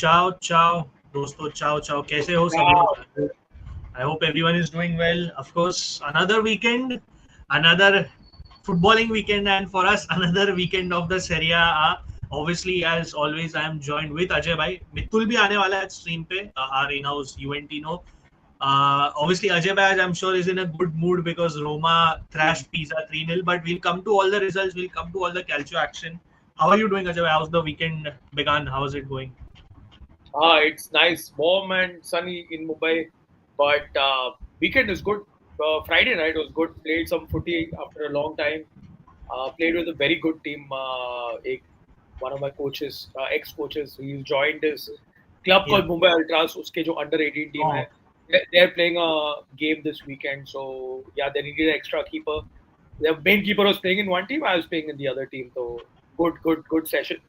Ciao, ciao, dosto, ciao, ciao. कैसे हो सभी लोग? I hope everyone is doing well. Of course, another weekend, another footballing weekend, and for us, another weekend of the Serie A. Obviously, as always, I am joined with Ajay bhai. मित्तुल भी आने वाला है stream पे, our in-house Juventino. Obviously, Ajay bhai, I'm sure, is in a good mood because Roma thrashed Pisa 3-0. But we'll come to all the results. We'll come to all the calcio action. How are you doing, Ajay bhai? How's the weekend begun? How's it going? It's nice, warm and sunny in Mumbai, but weekend is good. Friday night was good. Played some footy after a long time. Played with a very good team. One of my coaches, ex-coaches, he joined this club Yeah. called Mumbai Ultras. उसके जो under 18 team है, Oh, they're playing a game this weekend. So yeah, they needed an extra keeper. The main keeper was playing in one team. I was playing in the other team. So good session.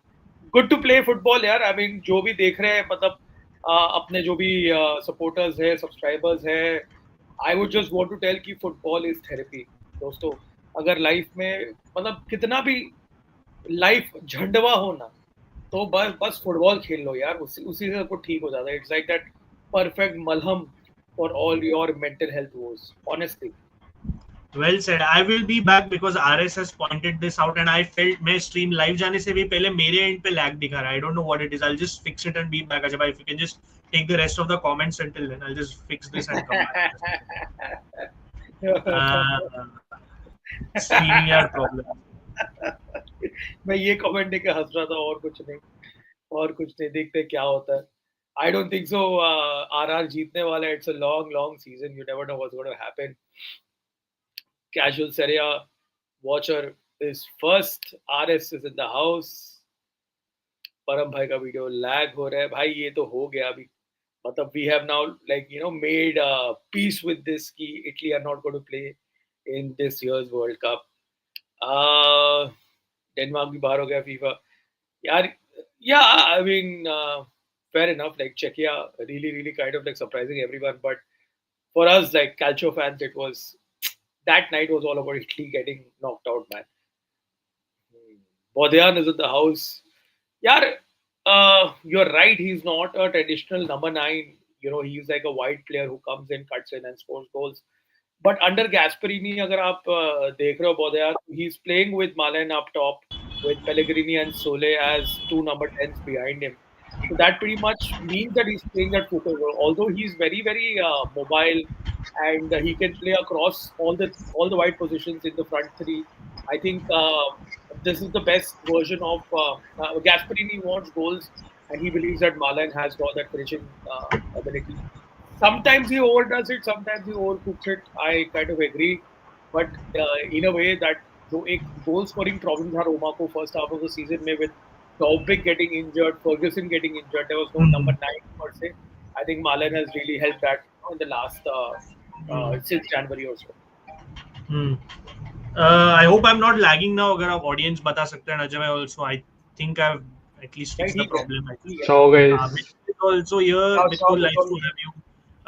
Good to play football यार I mean जो भी देख रहे हैं मतलब अपने जो भी सपोर्टर्स है सब्सक्राइबर्स है I would just want to tell कि फुटबॉल इज थेरेपी दोस्तों अगर लाइफ में मतलब कितना भी लाइफ झंडवा हो ना तो बस फुटबॉल खेल लो यार उसी से सबको ठीक हो जाता है इट्स लाइक दैट परफेक्ट मलहम for all your mental health was honestly well said. I will be back because RS has pointed this out and I felt मैं stream live जाने से भी पहले मेरे end पे lag दिखा रहा है. I don't know what it is. I'll just fix it and be back. Ajay bhai, if you can just take the rest of the comments until then, I'll just fix this and come back. StreamYard problem. मैं ये comment देख के हंस रहा था और कुछ नहीं देखते क्या होता है I don't think so RR जीतने वाला है it's a long season you never know what's going to happen casual Serie A watcher is first RS is in the house परम भाई का वीडियो लैग हो रहा है भाई ये तो हो गया अभी मतलब we have now like you know made peace with this कि Italy are not going to play in this year's world cup Denmark भी बाहर हो गया फीफा यार yeah I mean fair enough like Czechia really kind of like surprising everyone but for us like calcio fans it was that night was all about Italy getting knocked out man Bodyan is in the house yeah you're right he's not a traditional number 9 you know he's like a wide player who comes in cuts in and scores goals but under Gasperini अगर आप देख रहे हो Bodyan he's playing with Malen up top with Pellegrini and Sole as two number 10s behind him. So that pretty much means that he's playing that football role. Although he's very mobile and he can play across all the wide positions in the front three. I think this is the best version of Gasperini wants goals and he believes that Malan has got that finishing ability. Sometimes he overdoes it, sometimes he overcooks it. I kind of agree, but in a way that जो एक goal scoring problem था रोमा को first half of the season में with Taubik getting injured, Ferguson getting injured, there was no number 9 per se. I think Malen has really helped that in the last since January or so. I hope I'm not lagging now. अगर आप audience बता सकते हैं Ajay bhai also I think I've at least fixed the problem. Ciao guys. Mittul also here. Ciao, Mittul, ciao, nice to have you.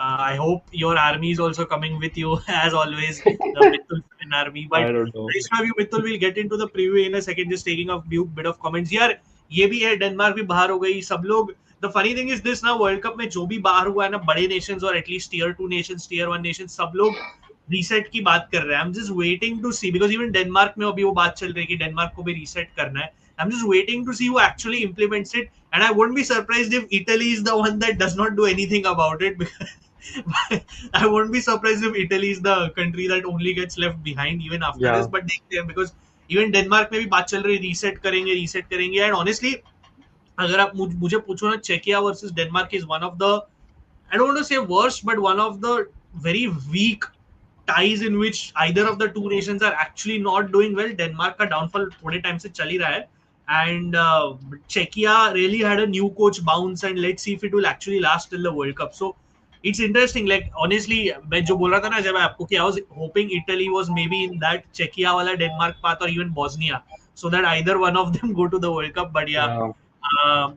I hope your army is also coming with you as always. The Mittul fan army. But I don't know. nice to have you, Mittul. We'll get into the preview in a second. Just taking a few bit of comments. यार ये भी है Denmark भी बाहर हो गई सब लोग the funny thing is this ना वर्ल्ड कप में जो भी बाहर हुआ है ना बड़े नेशंस और at least tier 2 nations tier 1 nations सब लोग रीसेट की बात कर रहे हैं I am just waiting to see because even Denmark में अभी वो बात चल रही है कि डेनमार्क को भी रीसेट करना है I am just waiting to see who actually implements it and I wouldn't be surprised if Italy is the one that does not do anything about it I won't be surprised if Italy is the country that only gets left behind even after this. But देखते हैं because even Denmark में भी बात चल रही है reset करेंगे and honestly अगर आप मुझे पूछो ना चेकिया versus Denmark is one of the I don't want to say worst but one of the very weak ties in which either of the two nations are actually not doing well. Denmark का downfall थोड़े time से चल ही रहा है and Czechia really had a new coach bounce and let's see if it will actually last till the World Cup. So it's interesting like honestly मैं जो बोल रहा था ना जब आपको कि I was hoping Italy was maybe in that Czechia वाला Denmark path or even Bosnia so that either one of them go to the World Cup but yeah.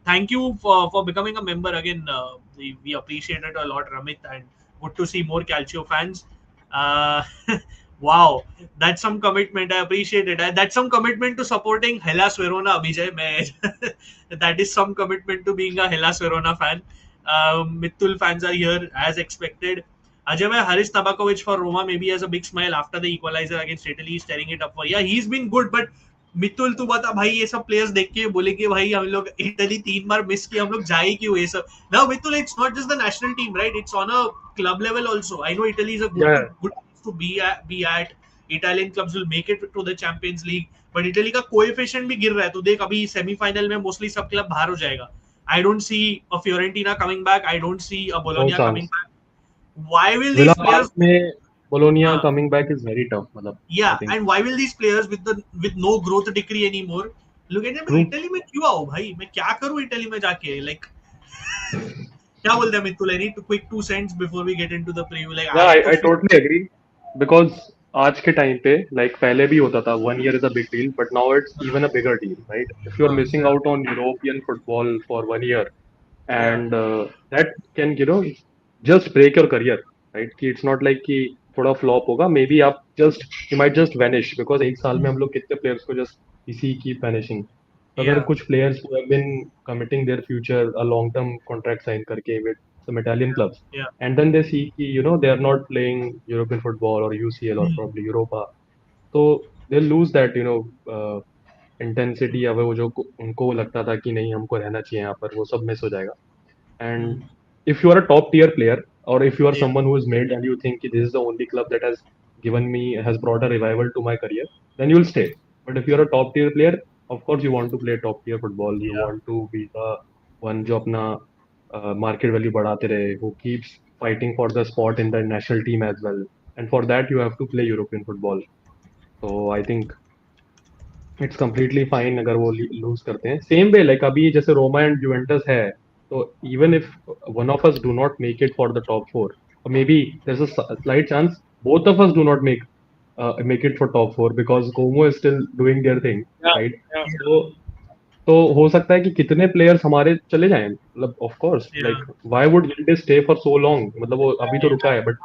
Thank you for becoming a member again. We appreciate it a lot, Ramit, and good to see more Calcio fans. Wow, that's some commitment. I appreciate it. That's some commitment to supporting Hellas Verona, Abhijay. That is some commitment to being a Hellas Verona fan. Mithul fans are here as expected. Ajay bhai, Haris Tabakovic for Roma maybe has a big smile after the equalizer against Italy. He's tearing it up for. Yeah, he's been good, but Mitul तू बता भाई ये सब players देख के बोले कि भाई हम लोग इटली 3 बार मिस किया हम लोग जाए क्यों ये सब now Mitul it's not just the national team right it's on a club level also I know Italy is a Yeah, good to be at Italian clubs will make it to the Champions League but Italy का coefficient भी गिर रहा है तो देख अभी semifinal में mostly सब क्लब बाहर हो जाएगा I don't see a Fiorentina coming back. I don't see a no Bologna coming chance. back. Why will Villa these Park players में Bologna uh, coming back is very tough. मतलब I yeah, think. and why will these players with no growth degree anymore look at them True. Italy में क्यों आओ भाई मैं क्या करूं Italy में जाके like क्या बोलते हैं Mitul I need to quick 2 cents before we get into the preview like Yeah, आज तो I totally agree because आज के टाइम पे like पहले भी होता था 1 year is a big deal but now it's even a bigger deal, right? If you're missing yeah out on European football for 1 year yeah and that can just break your career, right? कि it's not like कि थोड़ा flop होगा, maybe आप just you might just vanish because एक साल में हम लोग कितने players को just इसी keep vanishing. तो अगर yeah कुछ players who have been committing their future a long term contract sign करके with some Italian clubs yeah and then they see कि they are not playing European football or UCL or probably Europa, तो they'll lose that intensity या वो जो उनको लगता था कि नहीं हमको रहना चाहिए यहाँ पर वो सब मिस हो जाएगा. And if you are a top tier player, or if you are yeah someone who is made and you think this is the only club that has brought a revival to my career, then you'll stay. But if you're a top tier player, of course you want to play top tier football. You yeah want to be the one जो अपना market value बढ़ाते रहे, who keeps fighting for the spot in the national team as well. And for that you have to play European football. So I think it's completely fine अगर वो loose करते हैं same way like अभी जैसे Roma and Juventus है तो even if one of us do not make it for the top four maybe there is a slight chance both of us do not make it for top four because Como is still doing their thing Yeah, right yeah. तो हो सकता है कि कितने players हमारे चले जाएं मतलब of course yeah like why would Yildiz stay for so long मतलब वो अभी तो रुका है but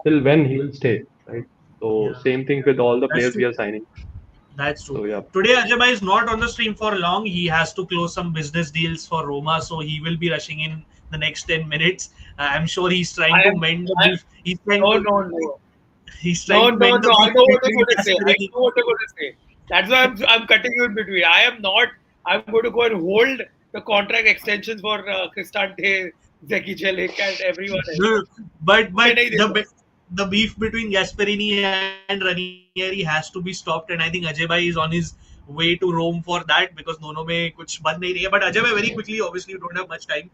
till when he will stay right तो yeah same thing with all the that's players we true are signing That's true. so yeah. Today, Ajay is not on the stream for long. He has to close some business deals for Roma, so he will be rushing in the next 10 minutes. I'm sure he's trying I to am. mend the I, beef. He's trying no, to no, no. he's No, trying to no, mend no. the I beef know what you're between going to say. I Gasperini. know what you're going to say. That's why I'm cutting you in between. I am not. I'm going to go and hold the contract extensions for Cristante, Zeki Celik, and everyone else. No, but मैं नहीं देता. the beef between Gasperini and Ranieri has to be stopped, and I think Ajay Bhai is on his way to Rome for that because दोनों में कुछ बन नहीं रही है. But Ajay Bhai, very quickly, obviously you don't have much time.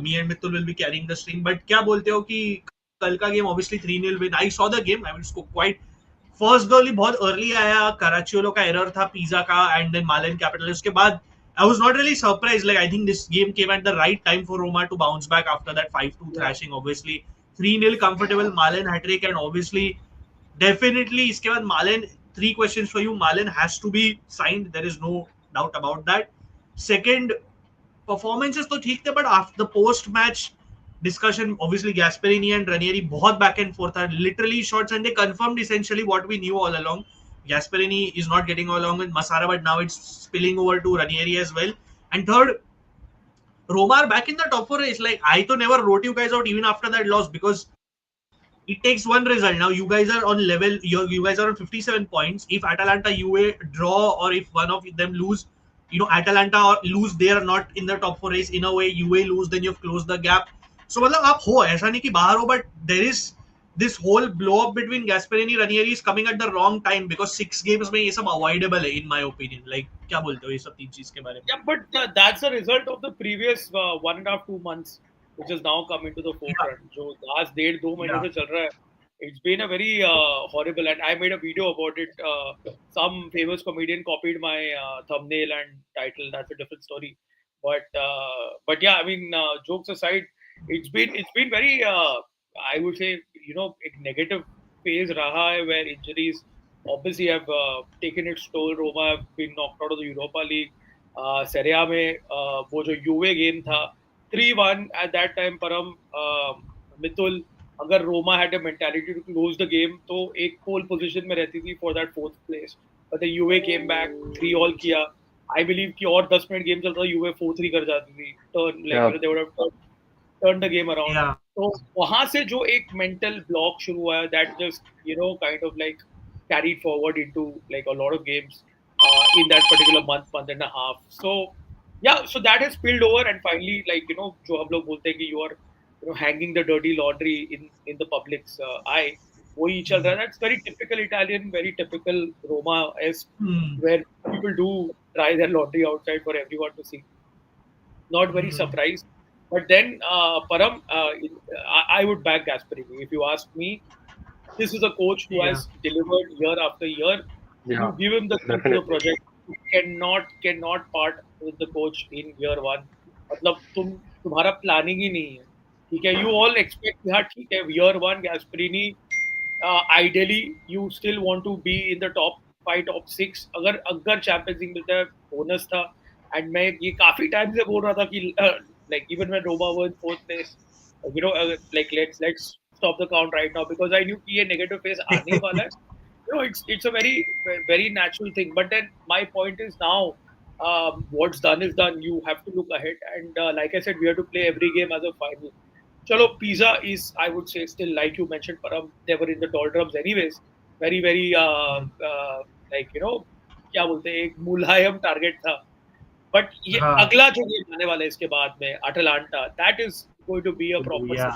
Me and Mithul will be carrying the stream. But क्या बोलते हो कि कल का game obviously 3-0 win. I saw the game. I mean, it's quite first goal ही बहुत early आया कराचियोलो का एरर था पिज्जा का एंड देन मालन कैपिटल उसके बाद I was not really surprised. Like I think this game came at the right time for Roma to bounce back after that 5-2 Yeah. thrashing. Obviously, 3-0 comfortable Malen hat trick and obviously definitely इसके बाद Malen 3 questions for you. Malen has to be signed. There is no doubt about that. Second, performances तो ठीक थे but after the post match discussion obviously Gasperini and Ranieri बहुत back and forth are literally shots and they confirmed essentially what we knew all along. Gasperini is not getting along with Masara but now it's spilling over to Ranieri as well. And third, Roma are back in the top four race. Like I to never wrote you guys out even after that loss because it takes one result. Now you guys are on level. You guys are on 57 points. If Atalanta, UA draw or if one of them lose, Atalanta or lose, they are not in the top four race. In a way, UA lose, then you've closed the gap. So मतलब आप हो ऐसा नहीं कि बाहर हो, but there is this whole blow up between Gasperini Ranieri is coming at the wrong time because 6 games में ये सब avoidable है in my opinion. Like क्या बोलते हो ये सब तीन चीज के बारे में? Yeah, but that's a result of the previous 1.5 2 months, which has now come into the Yeah, forefront. जो last 1.5 2 महीने yeah, से चल रहा है, it's been a very horrible. And I made a video about it. Some famous comedian copied my thumbnail and title. That's a different story. But yeah, I mean, jokes aside, it's been very I would say एक negative phase रहा है where injuries obviously have taken its toll. Roma have been knocked out of the Europa League. Serie A में वो जो Juve game था 3-1 at that time. Param, Mithul, अगर Roma had a mentality to close the game तो एक pole position में रहती थी for that fourth place. But the UA came back, 3-all किया. I believe कि और 10 मिनट गेम चलता UA 4-3 कर जाती थी. Turn like Yeah, they would have turned the game around. Yeah. तो वहां से जो एक mental block शुरू हुआ that just kind of like carried forward into like a lot of games in that particular month and a half. So yeah, so that has spilled over and finally like जो हम लोग बोलते हैं कि you are hanging the dirty laundry in the public's eye. वही चल रहा है. That's very typical Italian, very typical Roma-esque, Hmm. where people do dry their laundry outside for everyone to see. Not very Hmm. surprised. But then, Param, I would back Gasperini. If you ask me, this is a coach who Yeah. has delivered year after year. yeah, You give him the key to the definitely. project. You cannot part with the coach in year one. मतलब तुम्हारा planning ही नहीं है. ठीक है, you all expect हाँ ठीक है year one Gasperini ideally you still want to be in the top 5 top 6 अगर अगर चैंपियंस लीग मिलता है बोनस था. एंड मैं ये काफी टाइम से बोल रहा था कि like even when Roma were in fourth place like let's stop the count right now because I knew कि ये negative phase आने ही वाला है. It's a very natural thing. But then my point is now, what's done is done. You have to look ahead, and like I said, we have to play every game as a final. Chalo, Pisa is, I would say, still like you mentioned, Param, they were in the doldrums anyways. Very like क्या बोलते हैं एक मुलायम target था. But ये हाँ. अगला जो game आने वाला है इसके बाद में Atalanta, that is going to be a proper Yeah.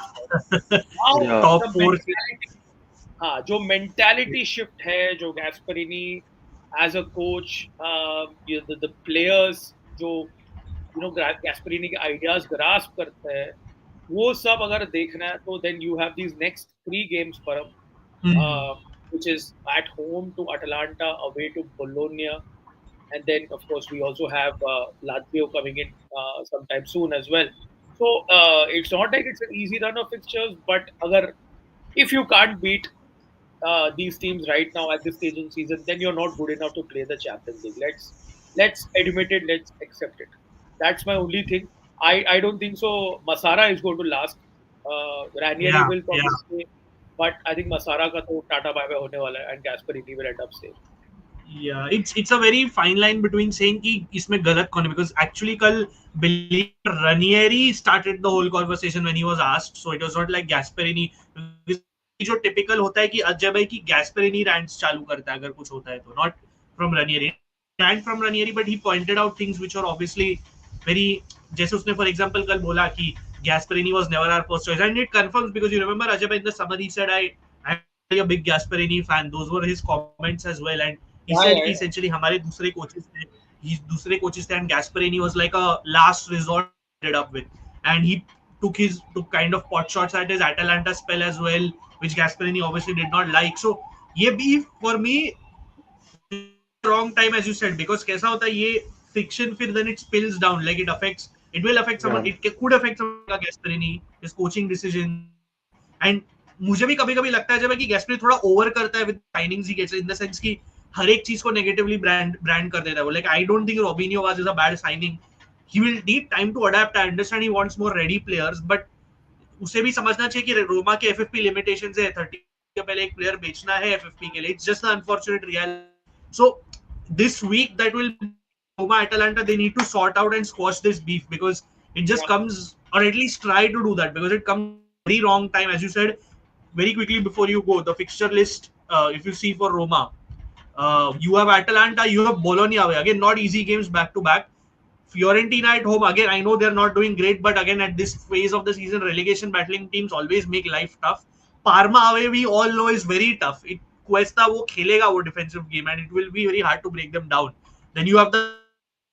Now Yeah. Top the 4. Mentality. हाँ, जो मेंटालिटी शिफ्ट है जो Gasperini as a coach the players जो गैस्परिनी के आइडियाज ग्रास्प करते हैं वो सब अगर देखना है तो then you have these next 3 games परम which is at home to Atalanta, away to Bologna, and then of course we also have Lazio coming in sometime soon as well. So it's not like it's an easy run of fixtures, but if you can't beat these teams right now at this stage in season, then you're not good enough to play the Champions League. Let's admit it. Let's accept it. That's my only thing. I don't think so. Masara is going to last. Ranieri Yeah. will probably Yeah. stay, but I think Masara का तो tata bye bye होने वाला है and Gasperini will end up staying. Yeah, it's a very fine line between saying कि इसमें गलत कौन है because actually कल believe Ranieri started the whole conversation when he was asked, so it was not like Gasperini. जो typical होता है कि अजय भाई की Gasperini rants चालू करता है अगर कुछ होता है तो not from Ranieri. Rant from Ranieri, but he pointed out things which are obviously very जैसे उसने for example कल बोला कि Gasperini was never our first choice and it confirms because you remember Ajay bhai in the summer he said I'm a big Gasperini fan. Those were his comments as well and he said कि essentially हमारे दूसरे coaches थे and Gasperini was like a last resort ended up with and he took kind of pot shots at his Atalanta spell as well which Gasperini obviously did not like. So ये beef for me wrong time as you said because कैसा होता है ये fiction फिर then it spills down like it will affect someone. Yeah. It could affect someone like Gasperini, his coaching decision and मुझे भी कभी-कभी लगता है जब कि गैस्परी थोड़ा ओवर करता है with signings he gets in the sense कि हर एक चीज को नेगेटिवली ब्रांड कर देता है वो like I don't think Robinho was is a bad signing he will need time to adapt I understand he wants more ready players but उसे भी समझना चाहिए कि रोमा के एफएफपी लिमिटेशंस है 30 के पहले एक प्लेयर बेचना है एफएफपी के लिए it's just the unfortunate reality so this week that will Roma Atalanta they need to sort out and squash this beef because it just comes or at least try to do that because it comes very wrong time as you said very quickly before you go the fixture list if you see for Roma you have Atalanta you have Bologna away again not easy games back to back Fiorentina at home again I know they're not doing great but again at this phase of the season relegation battling teams always make life tough Parma away we all know is very tough it Cuesta वो खेलेगा वो defensive game and it will be very hard to break them down then you have the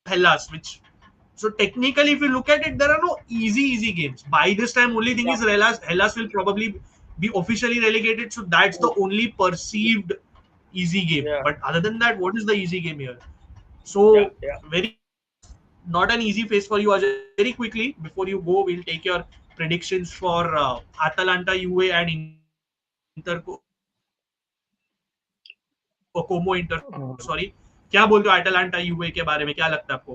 Hellas which so technically if you look at it there are no easy games by this time only thing is Hellas will probably be officially relegated so that's the only perceived easy game but other than that what is the easy game here so very not an easy phase for you Ajay. Very quickly before you go we'll take your predictions for Atalanta UA and Inter Como Inter sorry क्या बोलते हो Atalanta UA के बारे में क्या लगता है आपको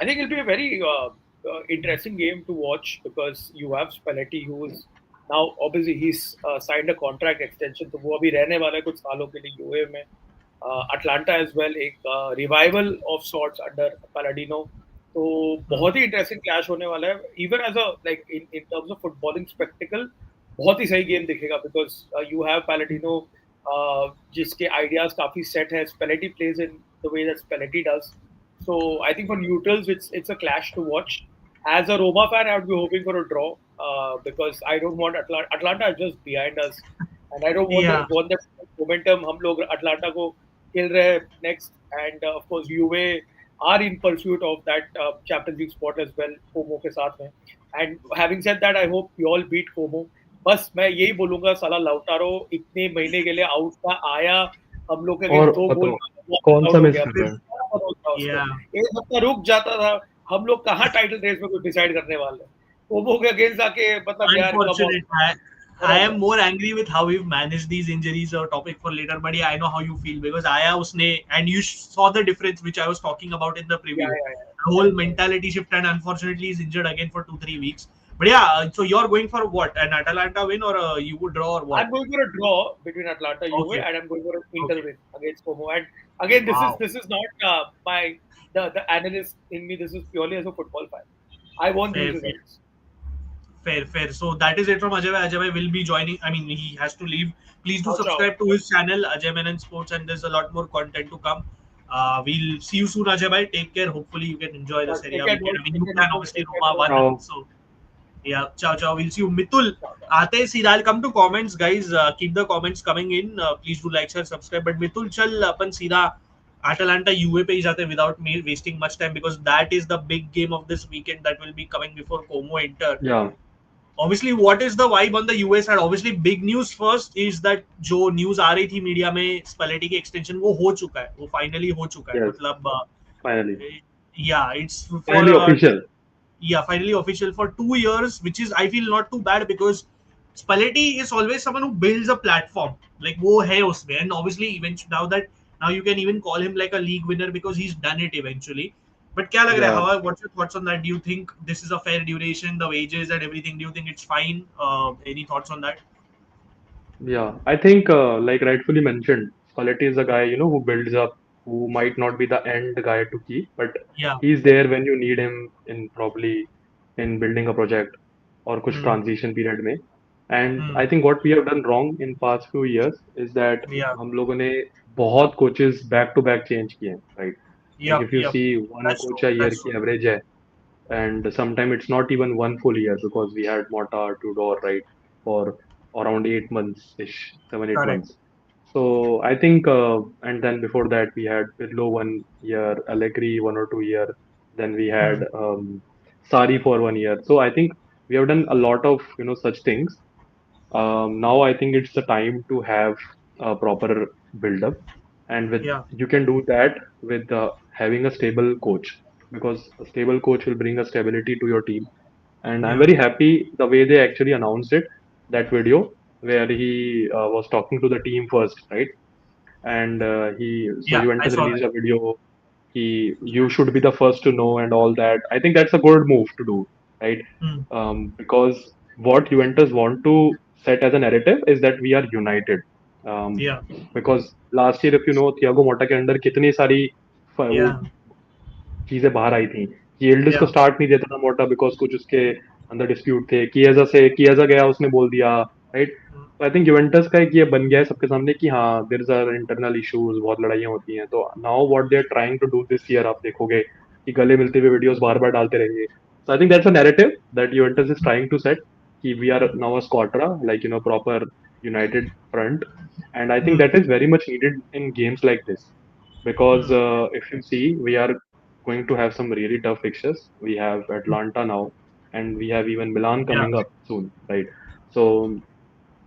I think it'll be a very interesting game to watch because you have Spalletti, who is Now obviously he's signed a contract extension, तो वो अभी रहने वाला है कुछ सालों के लिए यूए में. Atlanta as well, एक revival of sorts under Palladino. तो बहुत ही इंटरेस्टिंग क्लैश होने वाला है. Even as a like in terms of footballing spectacle, बहुत ही सही गेम दिखेगा because you have Palladino जिसके आइडियाज काफी सेट है. Spalletti plays in the way that Spalletti does. So I think for neutrals, it's a clash to watch. As a Roma fan, I would be hoping for a draw because I don't want Atlanta is just behind us, and I don't want that momentum. हम लोग Atlanta को खेल रहे हैं next, and of course Juve are in pursuit of that Champions League spot as well, Como के साथ में. And having said that, I hope you all beat Como. बस मैं यही बोलूंगा, साला लाउटारो इतने महीने के लिए आउट था, आया हम लोग के अगेंस्ट 2 गोल कौन सा मिस कर रहा है. एक हफ्ता रुक जाता था, हम लोग कहाँ टाइटल रेस में कुछ डिसाइड करने वाले हैं. कोमो के अगेंस्ट आके मतलब यार I am more angry with how we've managed these injuries, or topic for later, but yeah, I know how you feel because आया उसने, and you saw the difference which I was talking about in the preview. The whole mentality shift, and unfortunately he's injured again for 2-3 weeks. But yeah, so you're going for what? An Atalanta win or you would draw or what? I'm going for a draw between Atlanta Juve, and I'm going for an Inter win against Como. And again, this is not my the analyst in me. This is purely as a football fan. I want these results. Fair. So that is it from Ajay. Ajay will be joining. I mean, he has to leave. Please do subscribe to his channel, Ajay Menon Sports, and there's a lot more content to come. We'll see you soon, Ajay. Take care. Hopefully, you can enjoy the Serie A weekend. I mean, you can obviously Roma won. So, yeah, ciao. We'll see you. Mitul, aate सीधा. I'll come to comments, guys. Keep the comments coming in. Please do like, share, subscribe. But Mitul, चल अपन सीधा Atalanta UA पे ही जाते without me wasting much time because that is the big game of this weekend that will be coming before Como Inter. Yeah. Obviously, what is the vibe on the US side? Obviously, big news first is that जो news आ रही थी media में Spalletti की extension वो हो चुका है, वो finally हो चुका है. मतलब finally, yeah, it's finally official. Yeah, finally official for 2 years, which is I feel not too bad because Spalletti is always someone who builds a platform. Like वो है उसमें, and obviously eventually now you can even call him like a league winner because he's done it eventually. But क्या लग रहा है? How? What's your thoughts on that? Do you think this is a fair duration, the wages and everything? Do you think it's fine? Any thoughts on that? Yeah, I think like rightfully mentioned, Spalletti is a guy who builds up, who might not be the end guy to keep, but he's there when you need him in probably in building a project or कुछ transition period में. And I think what we have done wrong in past few years is that हम लोगों ने बहुत coaches back to back change किए हैं, right? Like if you see one coach a year की average है, and sometimes it's not even one full year because we had Mota, Tudor, right, for around 8 months ish, 7-8 months. So I think, and then before that we had Pirlo 1 year, Allegri 1 or 2 year, then we had Sarri for 1 year. So I think we have done a lot of such things. Now I think it's the time to have a proper build up, and with you can do that with having a stable coach, because a stable coach will bring a stability to your team. And I'm very happy the way they actually announced it, that video where he was talking to the team first, right? And Juventus released a video. You should be the first to know and all that. I think that's a good move to do, right? Because what Juventus want to set as a narrative is that we are united. Because last year, if you know, Thiago Motta के अंदर कितनी सारी चीजें बाहर आई थी. Yildiz को start नहीं देता था मोटा because कुछ उसके अंदर dispute थे. Chiesa गया, उसने बोल दिया, right? So I think Juventus का एक ये बन गया है सबके सामने कि हाँ, there are internal issues, बहुत लड़ाइयाँ होती हैं. तो now what they are trying to do this year, आप देखोगे कि गले मिलते हुए videos बार-बार डालते रहेंगे. So I think that's a narrative that Juventus is trying to set, कि we are now a squadra, like proper united front, and I think that is very much needed in games like this, because if you see, we are going to have some really tough fixtures. We have Atlanta now, and we have even Milan coming up soon, right? So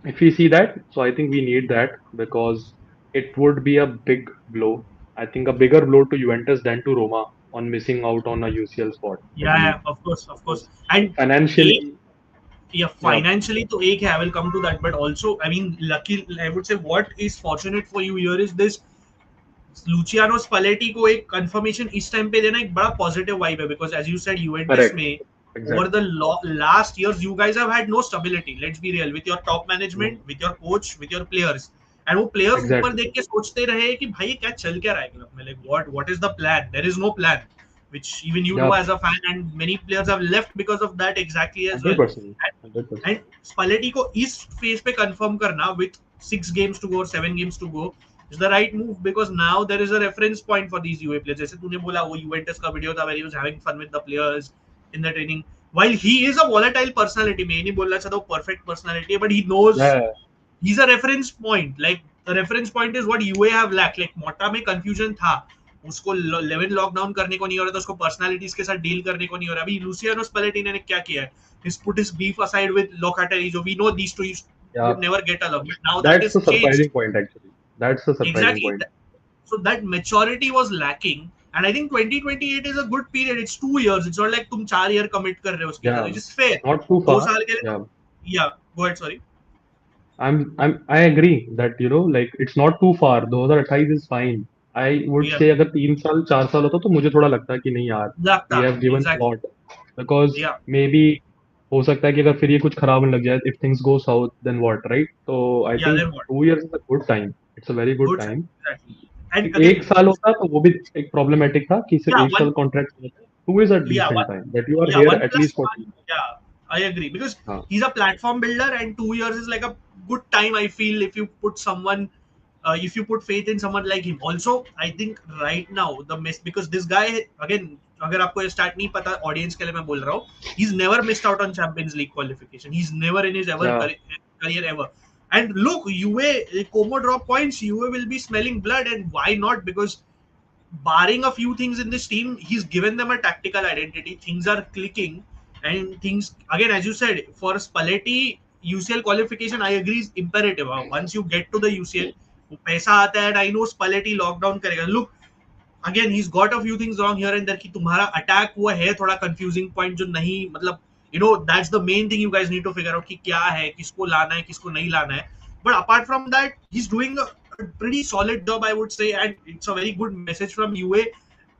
if we see that, so I think we need that because it would be a big blow. I think a bigger blow to Juventus than to Roma on missing out on a UCL spot. Yeah, of course. And financially, financially to एक है, I will come to that, but also I mean, lucky, I would say what is fortunate for you here is this Luciano Spalletti को एक confirmation इस time पे देना एक बड़ा positive vibe है, because as you said Juventus में Exactly. over the last years you guys have had no stability. Let's be real, with your top management, with your coach, with your players. And वो players ऊपर Exactly. देख के सोचते रहे कि भाई क्या चल क्या रहा है क्लब में, like what is the plan? There is no plan, which even you know Yeah, as a fan, and many players have left because of that exactly as well. 100%. And 100%. Spalletti को इस phase पे confirm करना with 6 games to go or 7 games to go is the right move, because now there is a reference point for these UA players. जैसे तूने बोला वो Juventus का video था where he was having fun with the players in the training. While he is a volatile personality, मैं नहीं बोलना चाहता वो perfect personality है, but he knows Yeah, he's a reference point. Like the reference point is what UA have lacked. Like मोटा में confusion था, उसको 11 लॉकडाउन करने को नहीं हो रहा था, उसको पर्सनालिटीज के साथ डील करने को नहीं हो रहा. अभी लुसियानो स्पेलेटी ने क्या किया है, he's put his beef aside with Locatelli. So we know these two yeah. would never get along, but now that That's is the surprising changed. point, actually. That's the surprising Exactly. point. So that maturity was lacking, and I think 2028 is a good period. It's 2 years. It's not like तुम 4 year commit कर रहे हो उसके साथ, Yeah, which is fair. not too दो far. साल के लिए Yeah, तो yeah. Go ahead. Sorry. I agree that, like it's not too far. 2028 is fine. I would Yeah. say अगर 3 साल 4 साल होता तो मुझे थोड़ा लगता कि नहीं यार, we लगता have given a exactly. lot, because Yeah. maybe हो सकता है कि अगर फिर ये कुछ खराब होने लग जाए, if things go south, then what, right? So I Yeah. think Then what? 2 years is a good time. It's a very good Good. time. Exactly. And कि एक again, साल होता तो वो भी एक problematic था कि सिर्फ yeah. एक साल contract होता. 2 is a Yeah. decent time that you are Yeah, here one at plus least for one. 2 years. Yeah, I agree, because हाँ, he's a platform builder, and 2 years is like a good time. I feel if you put someone, if you put faith in someone like him. Also, I think right now the miss, because this guy again, अगर आपको ये start नहीं पता audience के लिए मैं बोल रहा हूँ, he's never missed out on Champions League qualification. He's never in his ever yeah, career ever. And look, UA Como drop points, UA will be smelling blood, and why not? Because barring a few things in this team, he's given them a tactical identity. Things are clicking, and things again, as you said, for Spalletti, UCL qualification, I agree, is imperative. Once you get to the UCL, पैसा आता है, and I know Spalletti lockdown करेगा. Look, again, he's got a few things wrong here and there कि तुम्हारा attack हुआ है थोड़ा confusing point जो नहीं, मतलब that's the main thing you guys need to figure out कि क्या है, किसको लाना है, किसको नहीं लाना है. But apart from that, he's doing a pretty solid job, I would say, and it's a very good message from UA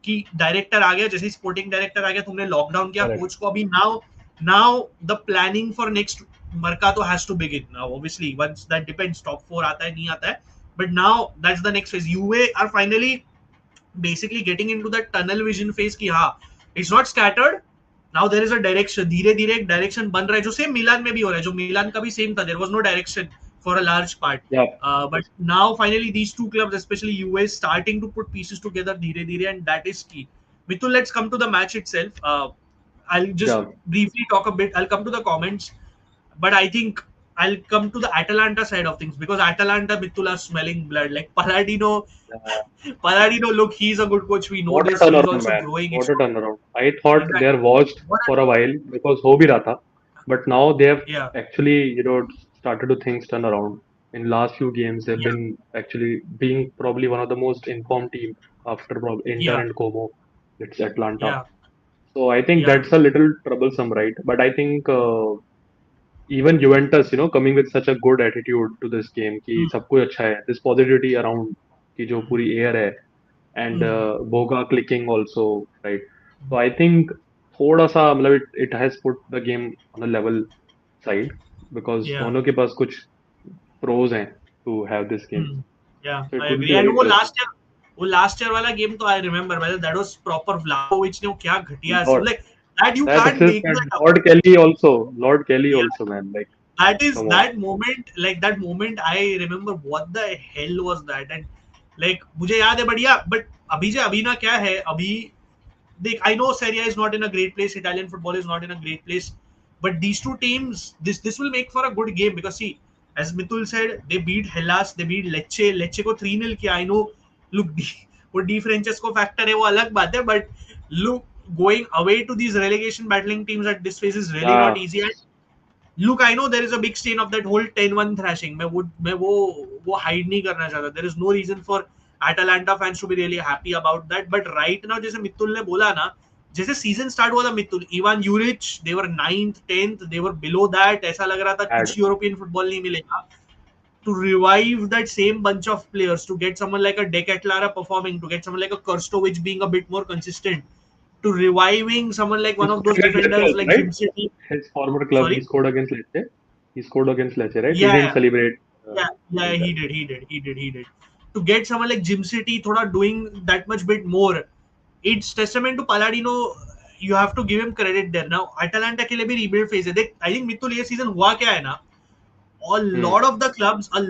कि डायरेक्टर आ गया, जैसे स्पोर्टिंग डायरेक्टर आ गया, तुमने लॉकडाउन किया correct. कोच को. अभी now the planning for next Mercato has to begin now. Obviously, once that depends, top 4 आता है नहीं आता है, but now that's the next phase. UA are finally basically getting into that tunnel vision phase कि हाँ, it's not scattered. Now there is a direction. धीरे धीरे एक डायरेक्शन बन रहा है, जो सेम मिलान में भी हो रहा है, जो मिलान का भी सेम था. There was no direction for a large part. Yeah, But now finally these two clubs, especially US, starting to put pieces together धीरे धीरे, and that is key. Mitul, let's come to the match itself. I'll just yeah. briefly talk a bit. I'll come to the comments, but I think I'll come to the Atalanta side of things, because Atalanta, Mitul, are smelling blood. Like Palladino, look, he's a good coach. We know What a this. He's turnaround, also man. growing. What a turnaround. I thought they Exactly. are watched What for a while because हो भी रहा था. But now they have yeah, actually, started to things turn around. In last few games, they've yeah, been actually being probably one of the most informed team after Inter yeah, and Como. It's Atlanta. yeah, So I think yeah. that's a little troublesome, right? But I think even Juventus, coming with such a good attitude to this game, कि Hmm, सब कुछ अच्छा है. This positivity around कि जो hmm, पूरी air है, and hmm, Boga clicking also, right? So I think थोड़ा सा मतलब it has put the game on a level side, because yeah. दोनों के पास कुछ pros हैं to have this game. Hmm. Yeah, So it I would agree. be And very interesting. वो last year वाला game तो I remember, मतलब that was proper. Vlahovic ने वो क्या घटिया, Lord, like that you that can't assist, make and that up. Lord Kelly Yeah, also, man. Like, that is come on. that moment, like that moment. I remember what the hell was that, and like मुझे याद है बढ़िया. But अभी ना क्या है अभी. I know Serie A is not in a great place. Italian football is not in a great place. But these two teams, this will make for a good game, because see, as Mitul said, they beat Hellas, they beat Lecce. Lecce को 3-0 किया. I know. Look, वो D फ्रेंचेस्को factor है, वो अलग बात है. But look, going away to these relegation battling teams at this phase is really not Yeah, easy. And look, I know there is a big stain of that whole 10-1 thrashing. मैं वो hide नहीं करना चाहता. There is no reason for Atalanta fans to be really happy about that. But right now, जैसे मित्तुल ने बोला ना, जैसे सीजन स्टार्ट हुआ था मित्तुल, Ivan यूरिच, they were 9th 10th, they were below that. ऐसा लग रहा था bad. कुछ यूरोपियन फुटबॉल नहीं मिलेगा. To revive that same bunch of players, to get someone like a Decathlon performing, to get someone like a Kurstovic being a bit more consistent, to reviving someone like He one of scored those against Lecce defenders also, like right? Jim City. His former club, he Sorry? scored against Lecce. He scored against Lecce, right? He didn't Yeah, celebrate yeah, like that. he did. To get someone like Jim City, thoda doing that much bit more, it's testament to Palladino. You have to give him credit there. Now, Atalanta के लिए भी rebuild phase है. देख, I think मित्तुल ये season हुआ क्या है ना? Hmm. A lot of the clubs are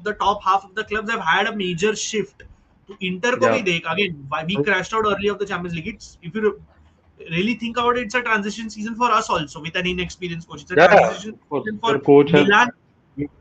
the top half of the clubs have had a major shift. To Inter को भी Yeah. देख, again, why we crashed out early of the Champions League. It's, if you really think about it, it's a transition season for us also with an inexperienced coach. It's a Yeah, transition of course. season Your for coach has. Milan,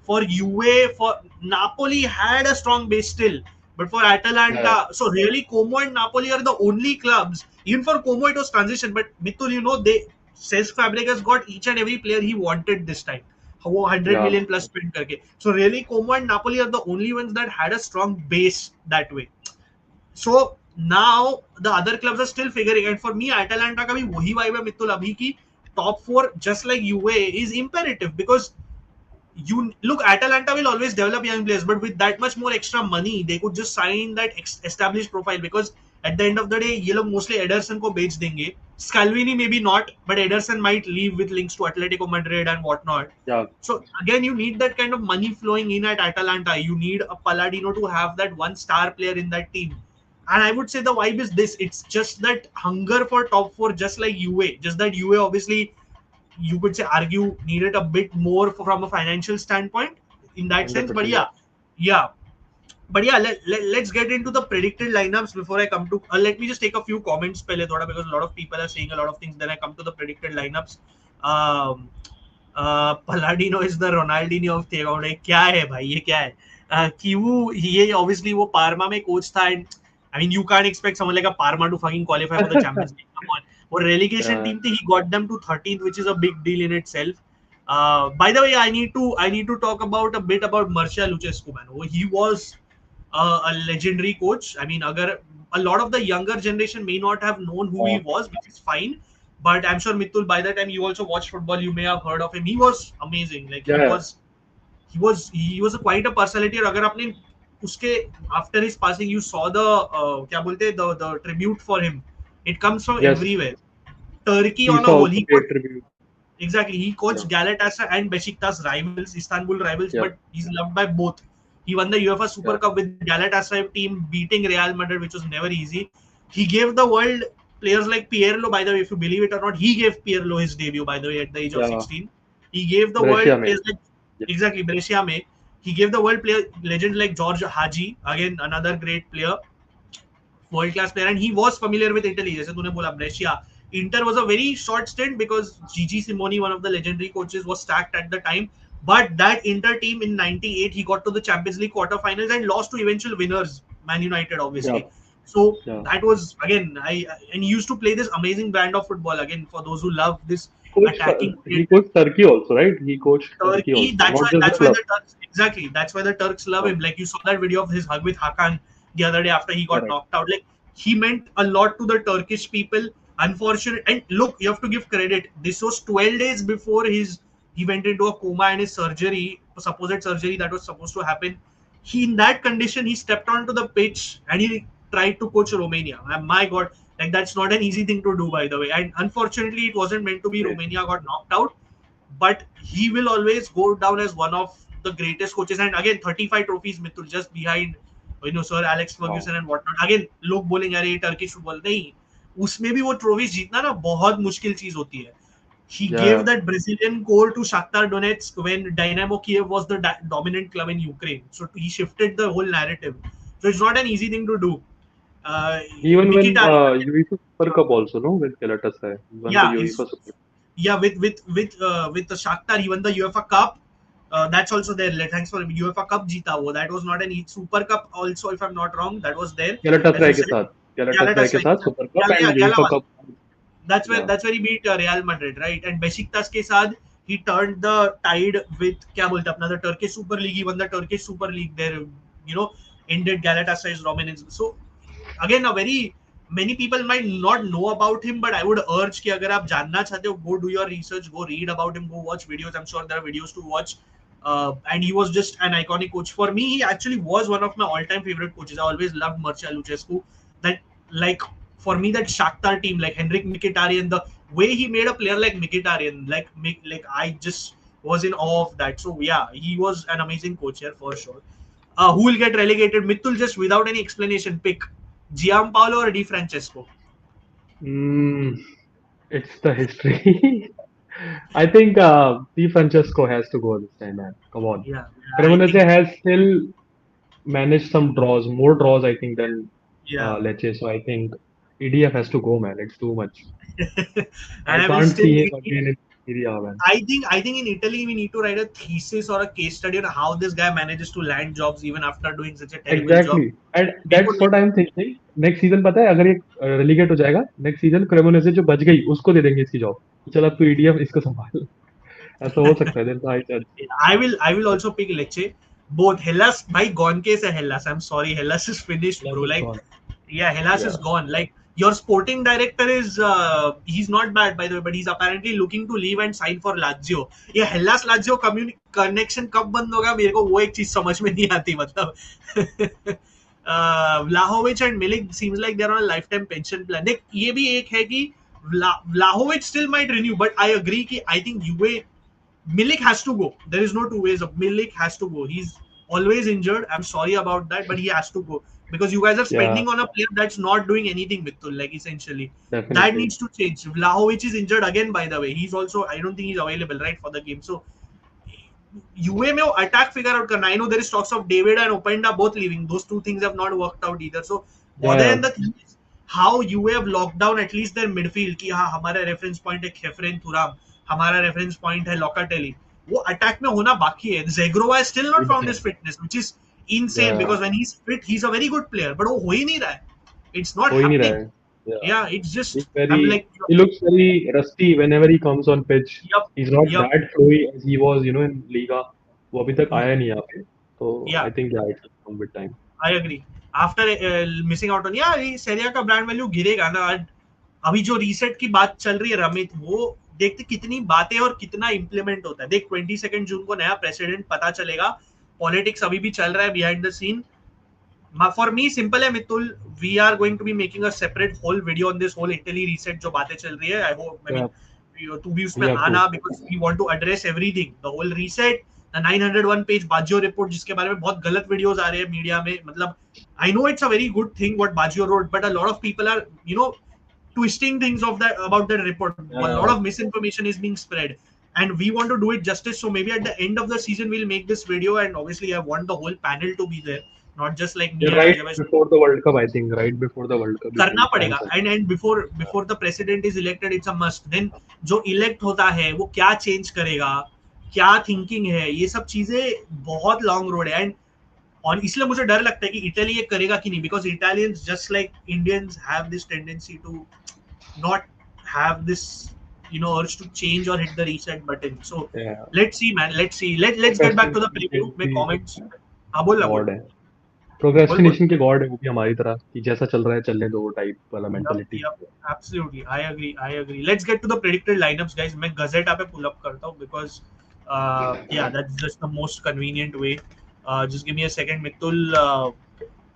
for Juve, for Napoli had a strong base still, but for Yeah, Atalanta, so really Como and Napoli are the only clubs. Even for Como, it was transition, but Mithul, they Cesc Fabregas got each and every player he wanted this time. वो 100 yeah, million plus spend करके. So really, Como and Napoli are the only ones that had a strong base that way. So now the other clubs are still figuring. And for me, Atalanta का भी वही vibe है मित्तुल अभी की top four just like UA is imperative because you look, Atalanta will always develop young players, but with that much more extra money, they could just sign that established profile because at the end of the day, ये लोग mostly Ederson को बेच देंगे. Scalvini maybe not, but Ederson might leave with links to Atletico Madrid and whatnot. yeah. So again, you need that kind of money flowing in at Atalanta. You need a Palladino to have that one star player in that team. And I would say the vibe is this. It's just that hunger for top four, just like UA. Just that UA obviously you could say argue needed a bit more from a financial standpoint in that sense, but 100%. Yeah. yeah, let's get into the predicted lineups before I come to let me just take a few comments pehle thoda because a lot of people are saying a lot of things, then I come to the predicted lineups. um Palladino is the Ronaldinho of Theogone. क्या है भाई, ये क्या है? कि वो ये obviously वो पार्मा में कोच था, and I mean you can't expect someone like a Parma to fucking qualify for the Champions League. Come on. वो relegation Yeah. team थी, he got them to 13th, which is a big deal in itself. By the way, I need to talk about a bit about Marcia Lucescu, man. He was a legendary coach. I mean, agar a lot of the younger generation may not have known who he was, which is fine. But I'm sure Mitul, by the time you also watched football, you may have heard of him. He was amazing. Like Yeah. he was a quite a personality. और अगर आपने उसके after his passing, you saw the क्या बोलते हैं, the tribute for him. It comes from Yes. everywhere. Turkey on a FIFA whole. also paid tribute. Exactly. He coached Yeah. Galatasaray and Besiktas rivals, Istanbul rivals, Yeah. but he's loved by both. He won the UEFA Super Yeah. Cup with Galatasaray team, beating Real Madrid, which was never easy. He gave the world players like Pirlo, by the way, if you believe it or not, he gave Pirlo his debut, by the way, at the age of Yeah. 16. He gave the Brescia world में. players like, Yeah. exactly, Brescia में. He gave the world player legend like George Hagi, again, another great player, world class player, and he was familiar with Italy. जैसे तूने बोला Brescia. Inter was a very short stint because Gigi Simoni, one of the legendary coaches, was stacked at the time. But that Inter team in '98, he got to the Champions League quarterfinals and lost to eventual winners, Man United, obviously. Yeah. So Yeah. that was again, and he used to play this amazing brand of football. Again, for those who love this attacking. He coached Turkey also, right? He coached Turkey Turkey. also, not just the That's why club. the Turks, exactly. That's why the Turks love him. Like you saw that video of his hug with Hakan the other day after he got Correct. knocked out. Like he meant a lot to the Turkish people. Unfortunate, and look, you have to give credit. This was 12 days before he went into a coma and his surgery, supposed surgery that was supposed to happen. He in that condition he stepped onto the pitch and he tried to coach Romania. And my God, like that's not an easy thing to do, by the way. And unfortunately, it wasn't meant to be. Yes. Romania got knocked out, but he will always go down as one of the greatest coaches. And again, 35 trophies, Mithul, just behind Sir Alex Ferguson and whatnot. Again, लोग बोलेंगे अरे Turkish football नहीं, उसमें भी वो trophies जीतना ना बहुत मुश्किल चीज होती है. He gave Yeah. that Brazilian core to Shakhtar Donetsk when Dynamo Kiev was the dominant club in Ukraine. So he shifted the whole narrative. So it's not an easy thing to do. He even won Mkhitaryan, UEFA Super Cup also, no, with Galatasaray. He won the yeah, UEFA Super Cup. yeah, with the Shakhtar, he won the UEFA Cup. That's also there. Thanks for UEFA Cup जीता वो. That was not an Super Cup also, if I'm not wrong. That was there. As Galatasaray you के said, साथ. Galatasaray के साथ Super Cup yeah, and Gala UEFA was. Cup. That's where Yeah. he beat Real Madrid, right? And Besiktas के साथ he turned the tide with क्या बोलते हैं अपना the Turkish Super League. He won the Turkish Super League there. Ended Galatasaray's dominance. So again, a very many people might not know about him, but I would urge कि अगर आप जानना चाहते हो, go do your research, go read about him, go watch videos. I'm sure there are videos to watch. And he was just an iconic coach. For me, he actually was one of my all-time favorite coaches. I always loved Mircea Lucescu. That like for me that Shakhtar team, like Henrik Mkhitaryan, the way he made a player like Mkhitaryan, like I just was in awe of that. So yeah, he was an amazing coach here for sure. Who will get relegated? Mithul, just without any explanation, pick Gianpaolo or Di Francesco. Mm, it's the history. I think Di Francesco has to go this time, man. Come on. Yeah, I Cremonese think has still managed some draws, more draws, I think, than yeah. Lecce. So I think EDF has to go, man. It's too much. And I I will can't still see him repeat. again in Serie A, man. I think in Italy we need to write a thesis or a case study on how this guy manages to land jobs even after doing such a terrible job. Exactly. And मेरे को that's what I'm thinking. Next season पता है अगर ये relegate हो जाएगा next season क्रेमोनेसे जो बच गई उसको दे देंगे इसकी जॉब चल अब तू ईडीएफ इसको संभाल ऐसा हो सकता है there's a high chance. I will also pick Lecce. Both Hellas, by gone case है Hellas. I'm sorry, Hellas is finished, bro. Hellas is Like, gone. yeah, Hellas is Yeah. gone. Like, your sporting director is he's not bad by the way, but he's apparently looking to leave and sign for Lazio. ये Hellas Lazio connection कब बंद होगा मेरे को वो एक चीज समझ में नहीं आती मतलब. Vlahovic and Milik seems like they're on a lifetime pension plan. देख ये भी एक है कि Vlahovic still might renew, but I agree कि I think Juve Milik has to go. There is no two ways of Milik has to go. He's always injured. I'm sorry about that, but he has to go because you guys are Yeah, spending on a player that's not doing anything with like essentially. That definitely. needs to change. Vlahovic is injured again, by the way. He's also I don't think he's available right for the game. So UA में वो attack figure out करना. I know there is talks of David and Openda both leaving. Those two things have not worked out either. So Yeah, other yeah. than the thing is how UA have locked down at least their midfield कि हाँ हमारा reference point है Khefren Thuram, हमारा reference point है Locatelli. वो attack में होना बाकी है. Zegrova has still not found his Insane. fitness, which is insane Yeah. because when he's fit, he's a very good player. But वो हो ही नहीं रहा है. It's not हो ही नहीं रहा happening. है. Yeah. Yeah, it's He's just I'm very. like He looks very rusty whenever he comes on pitch. yup, He's not yup. that flowy as he was, in Liga. वो अभी तक Hmm. आया नहीं यहाँ पे. So Yeah. I think yeah, it's come with time. I agree. After missing out on yeah, सेरिया का brand value गिरेगा ना. अभी जो रीसेट की बात चल रही है रमित, वो देखते कितनी बातें और कितना इंप्लीमेंट होता है. देख 22 जून को नया प्रेसिडेंट पता चलेगा. पॉलिटिक्स अभी भी चल रहा है behind the scene. For me simple है Mitul. We are going to be making a separate whole video on this whole Italy reset जो बातें चल रही है. I hope I Yeah, mean तू भी उसमें we have to. आना because we want to address everything the whole reset the 901 page Baggio report जिसके बारे में बहुत गलत वीडियोस आ रहे हैं मीडिया में. मतलब I know it's a very good thing what Baggio wrote but a lot of people are twisting things of that about that report. A lot Yeah, of misinformation is being spread and we want to do it justice. So maybe at the end of the season we'll make this video, and obviously I want the whole panel to be there, not just like me you're and right Ajay. before the World Cup, I think. Right before the World Cup, you करना can plan पड़ेगा something. and before the president is elected it's a must. Then जो elect होता है वो क्या change करेगा, क्या thinking है, ये सब चीजें बहुत long road है. And और इसलिए मुझे डर लगता है कि इटली ये करेगा कि नहीं, because Italians just like Indians have this tendency to not have this urge to change or hit the reset button. So Yeah, let's see man, let's see. Let's get back to the preview में procrastination comments. हाँ बोल God है. बोल Procrastination के God है वो भी हमारी तरह कि जैसा चल रहा है चलने दो टाइप वाला mentality. Yep, absolutely. I agree. Let's get to the predicted lineups, guys. मैं Gazeta पे pull up करता हूँ because yeah, that's just the most convenient way. Just give me a second, Mithul.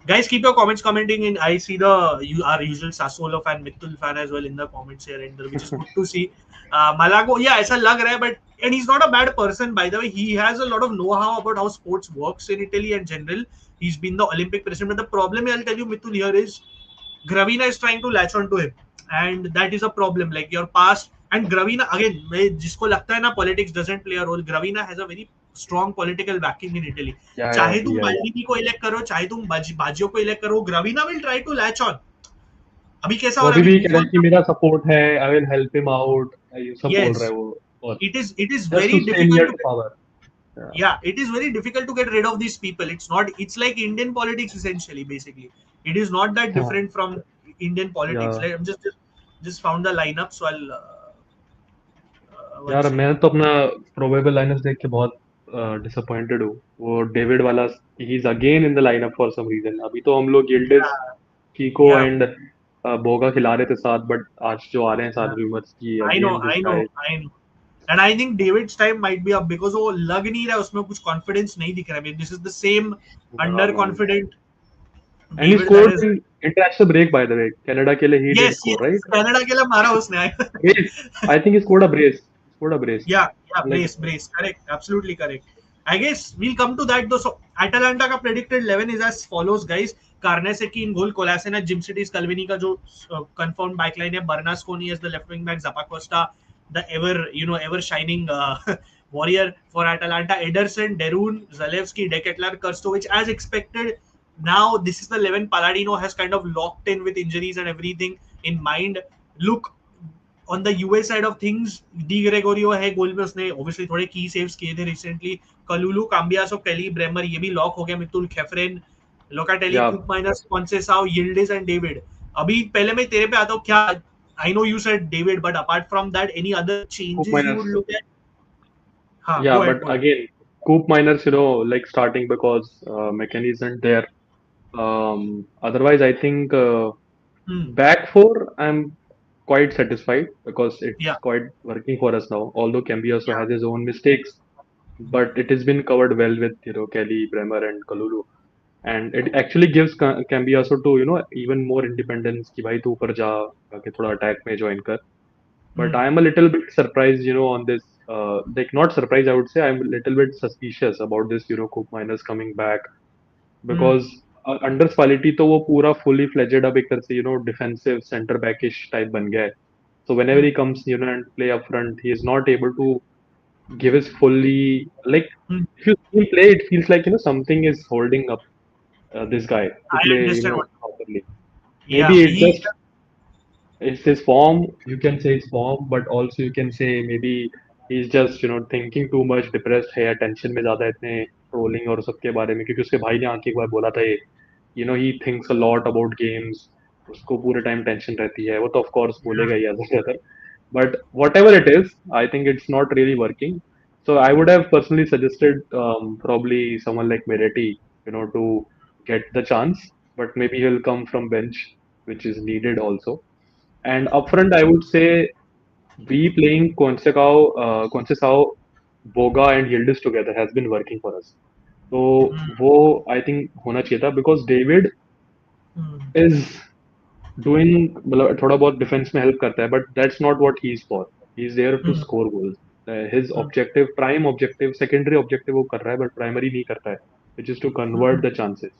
Guys, keep your comments commenting in. I see our usual Sassuolo fan, Mithul fan as well in the comments here, and which is good to see. Malago, yeah, ऐसा लग रहा है, but and he's not a bad person by the way. He has a lot of know-how about how sports works in Italy in general. He's been the Olympic president, but the problem I'll tell you, Mithul, here is Gravina is trying to latch on to him, and that is a problem. Like your past and Gravina again, जिसको लगता है ना politics doesn't play a role. Gravina has a very strong political backing in Italy. Yeah, चाहे तुम yeah. माल्डीनी को elect करो, चाहे तुम बाजियो को इलेक्ट करो, Gravina will try to latch on. अभी कैसा हो वो रहा अभी है? भी कह रहा है कि मेरा सपोर्ट है, I will help him out, ये सब बोल रहा Yes, है वो. और it is just very to stay difficult near to to power. yeah, it is very difficult to get rid of these people. It's like Indian politics essentially. Basically, it is not that Yeah. different from Indian politics. Yeah. Like, I'm just found the lineup, so I'll one यार second. मैं तो अपना probable lineup देख के बहुत disappointed हूँ. वो David वाला ही is again in the lineup for some reason. अभी तो हम लोग गिल्डिस, Yeah, Kiko yeah, and Boga खिला रहे थे साथ, बट आज जो आ रहे हैं साथ yeah. रूमर्स की I know, again this I guy. know, I know. And I think David's time might be up because वो लग नहीं रहा है, उसमें कुछ confidence नहीं दिख रहा है. This is the same under confident And he David, that scored is, in international break, by the way. Canada के लिए he did yes, score, right? yes, Canada के लिए मारा उसने. Brace. I think he scored a brace. He scored a brace. Yeah, Like, brace, correct, absolutely correct. I guess we'll come to that though. So Atalanta का predicted 11 is as follows, guys. Karnesecki in goal, Kolasinac, Jimcitis, Calvini का जो confirmed backline है, Bernasconi as the left wing back, Zappacosta, the ever shining warrior for Atalanta, Ederson, Derun, Zalewski, Deketlar, Krstovic, as expected. Now this is the 11 Palladino has kind of locked in with injuries and everything in mind. Look, on the US side of things, D Gregorio है गोल में, उसने obviously थोड़े की saves किए थे recently. कलुलू, काम्बियासो, केली, Bremer, ये भी लॉक हो गया. Mitul, Khephren, Locatelli, yeah, Koop minus, Conceição, Yildiz and David. अभी पहले मैं तेरे पे आता हूँ. क्या, I know you said David, but apart from that any other Coop changes you would minus. Look at? हाँ, Yeah, go at, but go at. again, Coop minus, like starting because McKennie isn't there. Otherwise, I think back four, I'm quite satisfied because या, it's quite working for us now. Although Cambiaso या, has his own mistakes, but it has been covered well with Kelly, Bremer, and Kalulu. And it actually gives Cambiaso to even more independence कि भाई तू ऊपर जा के थोड़ा attack में join कर. But I am a little bit surprised, on this. Like not surprised, I would say I'm a little bit suspicious about this, Cook Miners coming back because under Spalletti तो वो पूरा fully fledged अब एक तरह से defensive center backish type बन गया है. So whenever he comes, and play up front, he is not able to give his fully like if you see him play, it feels like something is holding up this guy to I play, understand what. properly. या, Maybe it he, just it's his form. You can say it's form, but also you can say maybe he's just thinking too much, depressed है, tension में ज़्यादा इतने trolling और सबके बारे में क्योंकि उसके भाई ने आके एक बार बोला था ये he thinks a lot about games. उसको पूरे टाइम टेंशन रहती है. वो तो of course बोलेगा ही as a brother. But whatever it is, I think it's not really working. So I would have personally suggested probably someone like Meretti, to get the chance, but maybe he'll come from bench, which is needed also. And upfront, I would say we playing Conceição, Boga, and Yildiz together has been working for us. So वो I think होना चाहिए था because David is doing मतलब थोड़ा बहुत defence में help करता है but that's not what he's for. He's there to score goals. His objective, prime objective, secondary objective वो कर रहा है but primary नहीं करता है, which is to convert the chances.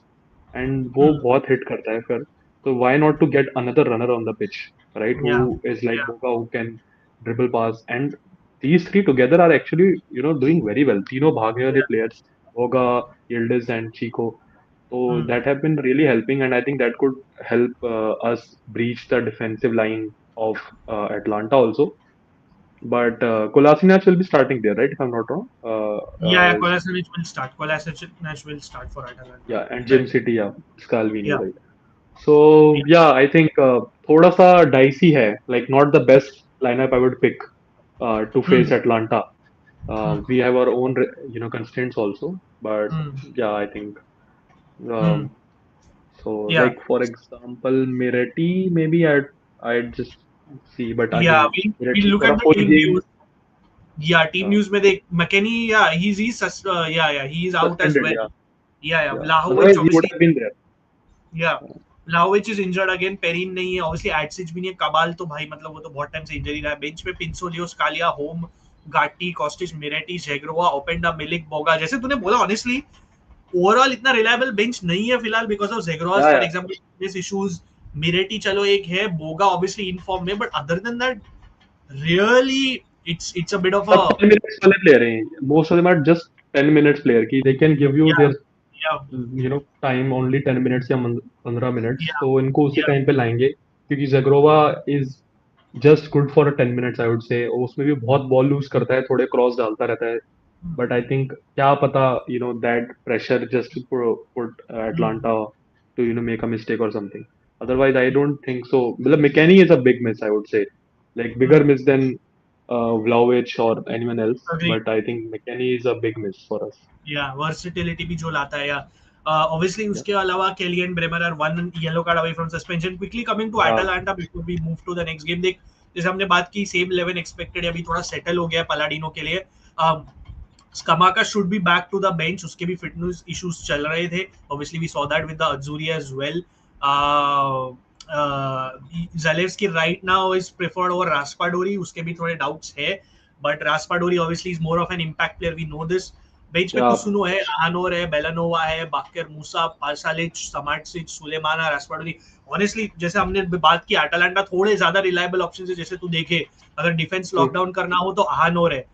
And वो बहुत hit करता है फिर. So why not to get another runner on the pitch, right? Who या, is like या, Boga, who can dribble pass, and these three together are actually doing very well. तीनों भागने वाले players, Boga, Yildiz, and Chico. So that have been really helping, and I think that could help us breach the defensive line of Atlanta also. But Kolasinac will be starting there, right? If I'm not wrong. या, Kolasinac will start. Kolasinac will start for Atalanta. Yeah, and Jim Correct. City, yeah, Scalvini, Yeah. right? So yeah, I think थोड़ा सा dicey है, like not the best lineup I would pick to face Atlanta. We have our own constraints also, but yeah, I think um, so. Yeah. Like for example, Miretti, maybe I'd just see, but Yeah, again, we Miretti look for at a the full team game news. Yeah, team news में देख McKennie, yeah, he's out as suspended, well. yeah, Yeah. yeah. Vlahovic Otherwise, he would obviously, have been there. yeah. Vlahovic is injured again. Perin नहीं है. Obviously Adsic भी नहीं है. Kabal तो भाई मतलब वो तो बहुत टाइम से इंजरी रहा है. बेंच पे Pinsolio, Scalia, Home, Gatti, Kostic, Miretti, Zegrova, Openda, Milik, Boga. जैसे तूने बोला honestly, ओवरऑल इतना रिलायबल बेंच नहीं है फिलहाल because of Zhegrova Yeah, for yeah. Example this issues. Miretti चलो एक है, बोगा ऑब्वियसली इन फॉर्म में, but other than that really it's a bit of a, सब 10 minutes वाले प्लेयर हैं. Most of them are just 10 minutes player की they can give you yeah, their yeah, time only 10 minutes या 15 minutes. yeah, तो इनको उसी yeah, time पे लाएंगे क्योंकि Zagrova is just good for 10 minutes I would say. और उसमें भी बहुत बॉल लूज करता है, थोड़े क्रॉस डालता रहता है. But I think क्या पता that pressure just to put Atlanta to make a mistake or something. Otherwise I don't think so. मतलब McKennie is a big miss I would say, like bigger miss than Vlahovic or anyone else. agree. But I think McKennie is a big miss for us. या, versatility भी जो लाता है. या obviously Yeah. उसके अलावा Kelly and Bremer are one yellow card away from suspension. Quickly coming to Yeah. Atalanta before we move to the next game. देख, जैसे हमने बात की सेम 11 एक्सपेक्टेड, अभी थोड़ा सेटल हो गया पलाडिनो के लिए. Skamaka should be back to the bench. उसके भी fitness issues चल रहे थे. Obviously, we saw that with the Azzurri as well. Uh, Zalewski right now is preferred over Raspadori. उसके भी थोड़े doubts है. But Raspadori obviously is more of an impact player. We know this. Bench पे Yeah, कुसुनो है, आनोर है, बेलानोवा है, बाकर मूसा, पासालिच, समाटसिच, सुलेमाना, रास्पाडोरी. Honestly जैसे हमने बात की, अटालांटा थोड़े ज्यादा रिलायबल ऑप्शन है. जैसे तू देखे, अगर डिफेंस लॉकडाउन करना हो तो आनोर है.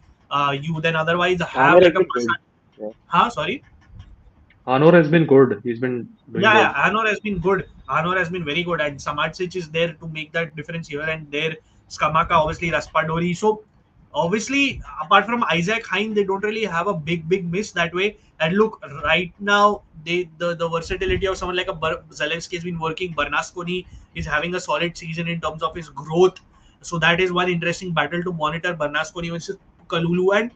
You then otherwise have Anor has like a been good. Yeah. हाँ sorry. Anor has been good. He's been doing Yeah, well. yeah, Anor has been good. Anor has been very good, and Samardzic is there to make that difference here and there. Skamaka, obviously, Raspadori. So, obviously, apart from Isaac Hein, they don't really have a big miss that way. And look, right now, the versatility of someone like a Zalewski has been working. Bernasconi is having a solid season in terms of his growth. So that is one interesting battle to monitor. Bernasconi versus Kalulu, and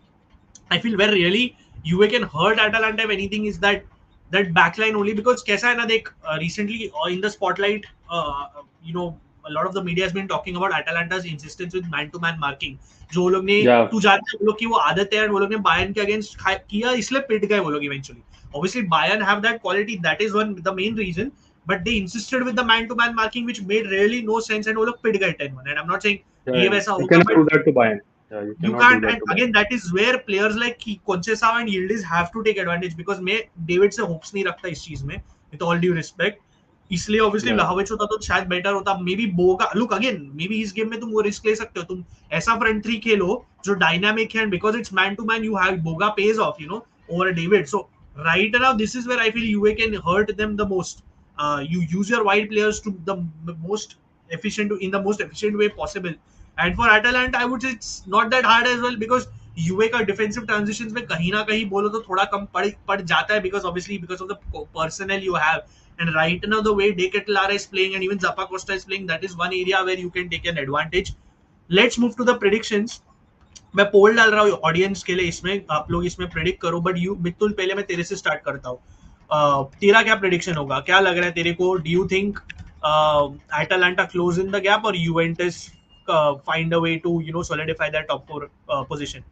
I feel where really Juve can hurt Atalanta if anything is that backline only, because कैसा है ना देख, recently in the spotlight, you know, a lot of the media has been talking about Atalanta's insistence with man to man marking. जो वो लोग ने, Yeah. तू जानता है वो लोग की वो आदत है, वो लोग ने बायर्न के अगेंस्ट किया, इसलिए पिट गए वो लोग eventually. Obviously Bayern have that quality, that is one the main reason, but they insisted with the man to man marking which made really no sense, and वो लोग पिट गए 10-1. And I'm not saying Yeah, ये yeah. वैसा You होगा, cannot but do that to Bayern. Yeah, you you cannot do can't. that And to Bayern. again, that is where players like Conceição and Yildiz have to take advantage, because मैं David से hopes नहीं रखता इस चीज में, with all due respect. इसलिए obviously Yeah. Vlahovic होता तो शायद बेटर होता. Maybe Boga, look again, maybe इस गेम में तुम वो रिस्क ले सकते हो, तुम ऐसा फ्रंट थ्री खेलो जो डायनामिक है, and because it's man to man you have Boga page of, you know, over David. So right now this is where I feel UA can hurt them the most. You use your wide players to the most in the most efficient way possible. And for Atalanta, I would say it's not that hard as well, because यूए का defensive transitions में कहीं ना कहीं बोलो तो थोड़ा कम पड़ जाता है, because obviously because of the personal you have. And right now the way De Ketelaere is playing and even Zappa Costa is playing, that is one area where you can take an advantage. Let's move to the predictions. मैं पोल डाल रहा हूँ audience के लिए, इसमें आप लोग इसमें प्रेडिक्ट करो. बट यू मित्तुल, पहले मैं तेरे से स्टार्ट करता हूँ. तेरा क्या प्रेडिक्शन होगा, क्या लग रहा है तेरे को? Do you think Atalanta close in the gap, or Juventus find a way to, you know, solidify their top 4 position?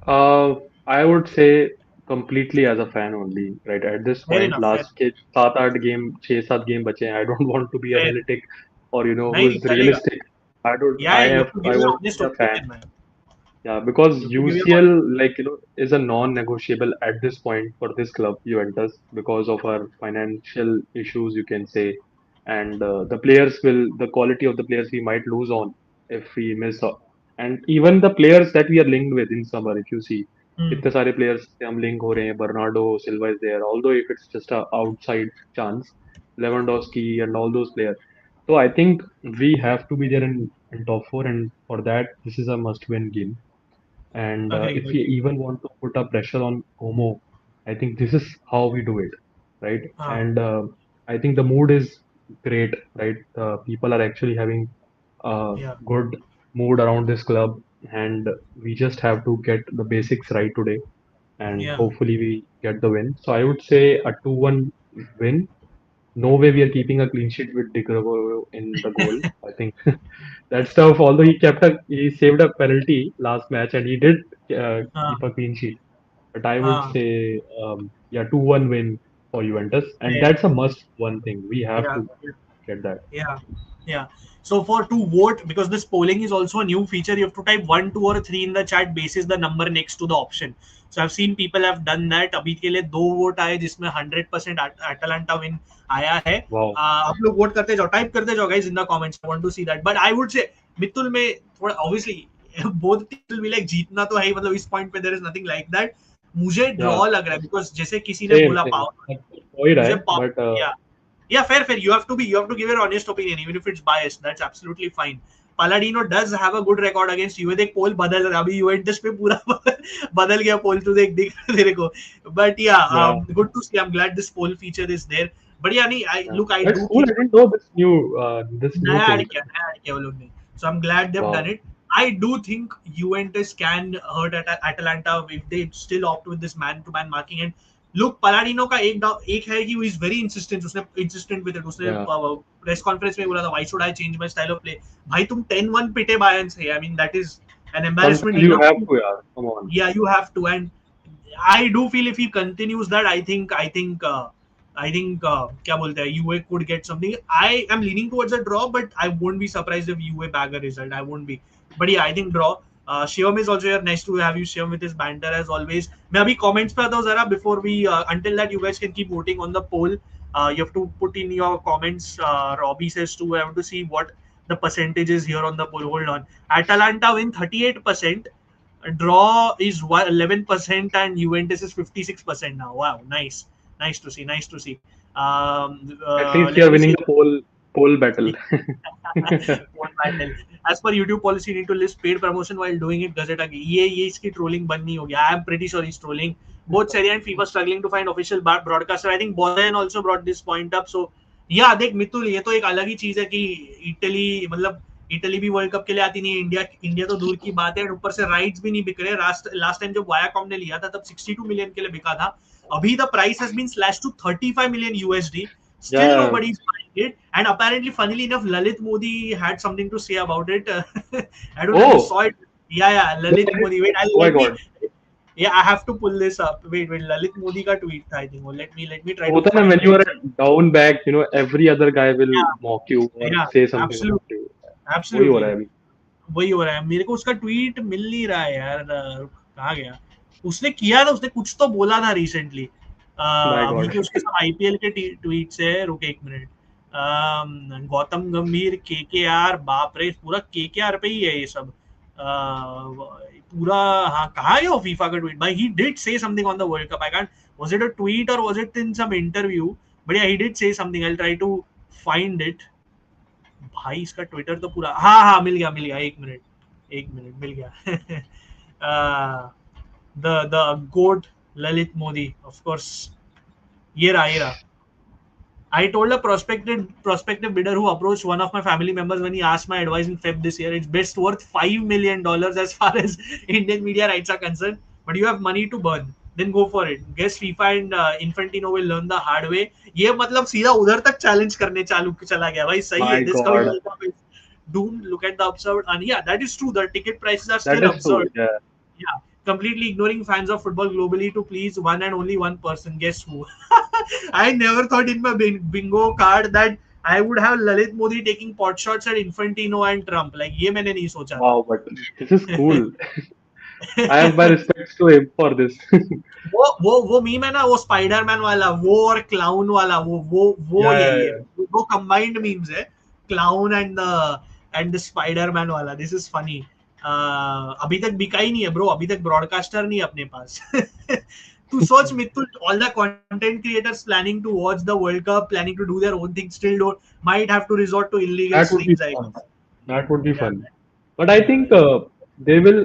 I would say completely as a fan only, right? At this Fair point, enough. last के 7-8 game 6-7 game बचे हैं. I don't want to be Fair. analytic or नहीं who's चलेगा. realistic. I don't. Yeah, you have to I give your want to honest be a fan. opinion, man. Yeah, because You have to give your UCL, like, is a non-negotiable at this point for this club, Juventus, because of our financial issues, you can say, and the quality of the players we might lose on if we miss out. And even the players that we are linked with in summer, if you see, इतने सारे players से हम link हो रहे हैं. Bernardo Silva is there, although if it's just a outside chance, Lewandowski and all those players. So I think we have to be there in top four, and for that, this is a must-win game. And Agreed. if we even want to put a pressure on Como, I think this is how we do it, right? And I think the mood is great, right? People are actually having a Yeah. good mood around this club, and we just have to get the basics right today, and Yeah. hopefully we get the win. So I would say a 2-1 win. No way we are keeping a clean sheet with De Gregorio in the goal. I think that stuff, although he saved a penalty last match and he did keep a clean sheet. But I would say, yeah, 2-1 win for Juventus. And Yeah. that's a must one thing. We have Yeah. to get that. Yeah. So to vote, because this polling is also a new feature, you have to type 1, 2 or 3 in the chat basis the number next to the option. So I've seen people have done that. अभी के लिए 2 vote आए जिसमें 100% Atalanta win आया है. Wow. आप लोग vote करते जाओ, टाइप करते जाओ guys in the comments. I want to see that. But I would say मित्तुल में थोड़ा obviously both people will like जीतना तो है ही, मतलब इस point पे there is nothing like that. मुझे ड्रॉ लग रहा है, because जैसे किसी ने बोला power, but yeah, fair. You have to give your honest opinion, even if it's biased. That's absolutely fine. Palladino does have a good record against Juve. देख पोल बदल रहा है अभी, Juventus पे पूरा बदल गया पोल, तो देख तेरे को. But yeah, good to see. I'm glad this poll feature is there. But yeah, I do. That's cool. I didn't know this new नया thing. ऐड किया वो लोग ने. So I'm glad they've done it. I do think Juventus can hurt Atalanta if they still opt with this man-to-man marking. And look, Palladino का एक है कि he is very insistent. उसने insistent with it. उसने press conference में बोला था, why should I change my style of play? भाई तुम 10-1 पिटे Bayern से. I mean, that is an embarrassment. You have to, yeah. Come on. Yeah, you have to. And I do feel if he continues that, I think क्या बोलते हैं, UA could get something. I am leaning towards a draw, but I won't be surprised if UA bag a result. I won't be. But yeah, I think draw. Shivam is also here. Nice to have you, Shivam, with his banter as always. मैं अभी comments पे आता हूँ जरा before we until that you guys can keep voting on the poll. You have to put in your comments. Robbie says too. I have to see what the percentage is here on the poll. Hold on. Atalanta win 38%. Draw is 11% and Juventus is 56% now. Wow, nice, nice to see, nice to see. At least Let you're me winning see. the poll battle. One battle. As per YouTube policy, you need to list paid promotion while doing it. Gazette again. ये इसकी trolling बंद नहीं हो गया. I am pretty sure he's trolling. Both Serie A and FIFA struggling to find official broadcaster. I think Boyan also brought this point up. So yeah, देख मितुल, ये तो एक अलग ही चीज है कि इटली मतलब इटली भी वर्ल्ड कप के लिए आती नहीं है. इंडिया तो दूर की बात है. ऊपर से राइट्स भी नहीं बिक रहे. लास्ट टाइम जब वायाकॉम ने लिया था तब 62 मिलियन के लिए बिका था. अभी the price has been slash to 35 million USD. Still Yeah. nobody's buying it, and apparently, funnily enough, Lalit Modi had something to say about it. I don't know if you saw it. Yeah, Lalit Modi. Wait, Oh my God. yeah, I have to pull this up. Wait, Lalit Modi ka tweet tha, I think. Oh, let me try to होता है ना, find when you it. are down back, every other guy will Yeah, mock you or yeah, say something about absolutely, you. वही हो रहा absolutely. है अभी. वही हो रहा है. मेरे को उसका ट्वीट मिल नहीं रहा है यार. कहाँ गया? उसने किया था, उसने कुछ तो बोला था रिसेंटली. My अभी God. के उसके सब आईपीएल के ट्वीट्स है. रुक एक मिनट. गौतम गंभीर, केकेआर, बाप रे, पूरा केकेआर पे ही है ये सब. पूरा. हाँ, कहाँ गया वो फीफा का ट्वीट भाई? He did say something on the world cup. I can't, was it a tweet और was it in some interview? But yeah, he did say something. I will try to find it. भाई इसका Twitter तो पूरा. हाँ, मिल गया. एक मिनट मिल गया. The goat Lalit Modi, of course. ये रहा. I told a prospective bidder who approached one of my family members when he asked my advice in Feb this year, it's best worth $5 million as far as Indian media rights are concerned. But you have money to burn, then go for it. Guess FIFA and Infantino will learn the hard way. ये मतलब सीधा उधर तक challenge करने चला गया भाई. सही है. My This God. World Cup is doomed. Look at the absurd, and yeah, that is true. The ticket prices are That still is true. absurd. Yeah. Yeah, completely ignoring fans of football globally to please one and only one person. Guess who? I never thought in my bingo card that I would have Lalit Modi taking pot shots at Infantino and Trump. Like ये मैंने नहीं सोचा था. Wow, but this is cool. I have my respects to him for this. वो meme है ना, वो Spiderman वाला, वो और क्लाउन वाला, वो Yeah, यही yeah, है. वो कंबाइंड मीम्स है. क्लाउन एंड द स्पाइडरमैन वाला. This is funny. अभी तक बिका ही नहीं है ब्रो. अभी तक ब्रॉडकास्टर नहीं है अपने पास. To search Mithul, all the content creators planning to watch the World Cup, planning to do their own thing, still might have to resort to illegal that would be streams. I fun. guess. That would be Yeah, fun. But I think they will,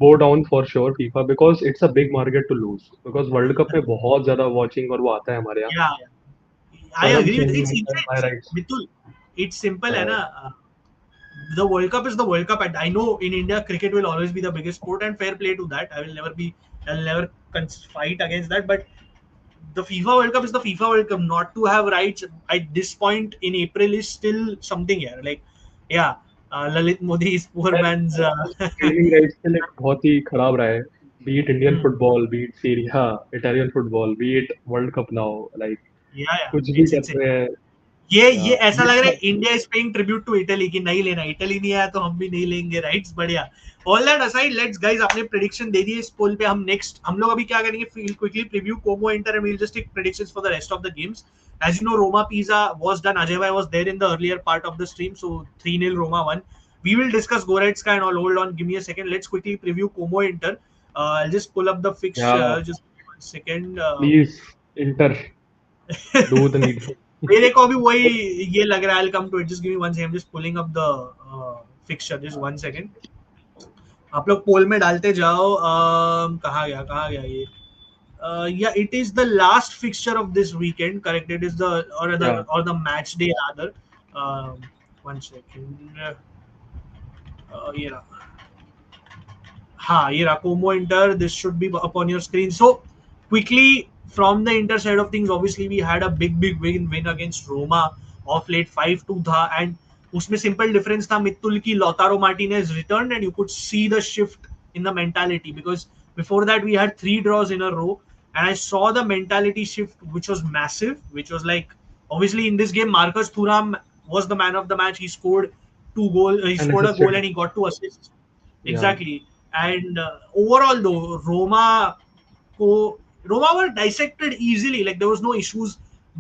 bow down for sure, FIFA, because it's a big market to lose. Because World Cup में बहुत ज़्यादा watching और वो आता है हमारे यहाँ. yeah. I Currency agree with नहीं it's मिलता है, my rights. Mithul. It's simple, है Uh, ना. The World Cup is the World Cup, and I know in India cricket will always be the biggest sport, and fair play to that. I'll never fight against that. But the FIFA World Cup is the FIFA World Cup. Not to have rights at this point in April is still something here. Like, yeah, Lalit Modi's poor and man's. streaming rights के लिए बहुत ही खराब रहा है. Be it Indian Hmm. football, be it Serie A, Italian football, be it World Cup now. Like Yeah, कुछ भी it's कर insane. रहे हैं. ये ऐसा लग रहा है Yeah. India is paying tribute to Italy की नहीं लेना. इटली नहीं आया तो हम भी नहीं लेंगे राइट्स. बढ़िया. All that aside, let's guys, आपने प्रेडिक्शन दे दी इस पोल पे. हम लोग अभी क्या करेंगे, quickly preview Como Inter and we'll just take predictions for the rest of the games. As you know, Roma Pisa was done. Ajay bhai was there in the earlier part of the stream, so 3-0 Roma won. We will discuss Goretzka and all. Hold on, give me a second. Let's quickly preview Como Inter. I'll just pull up the fixture. Yeah. Just give me 1 second. Please, Inter, do the needful. मेरे को अभी वही ये लग रहा है. I'll come to it. Just give me 1 second. I'm just pulling up the fixture. Just 1 second. आप लोग पोल में डालते जाओ. कहाँ गया ये? Yeah, it is the last fixture of this weekend. Correct. It is the match day rather. 1 second. ये रहा. हाँ, ये रहा Como Inter. This should be upon your screen. So quickly from the Inter side of things, obviously we had a big win against Roma of late. 5-2 था, and उसमें simple difference था मित्तुल की Lautaro Martinez returned, and you could see the shift in the mentality because Before that, we had 3 draws in a row, and I saw the mentality shift, which was massive. Which was like, obviously in this game, Marcus Thuram was the man of the match. He scored 2 goals. He And scored a goal assisted. and he got 2 assists. Yeah. Exactly. And overall, though, Roma were dissected easily. Like there was no issues,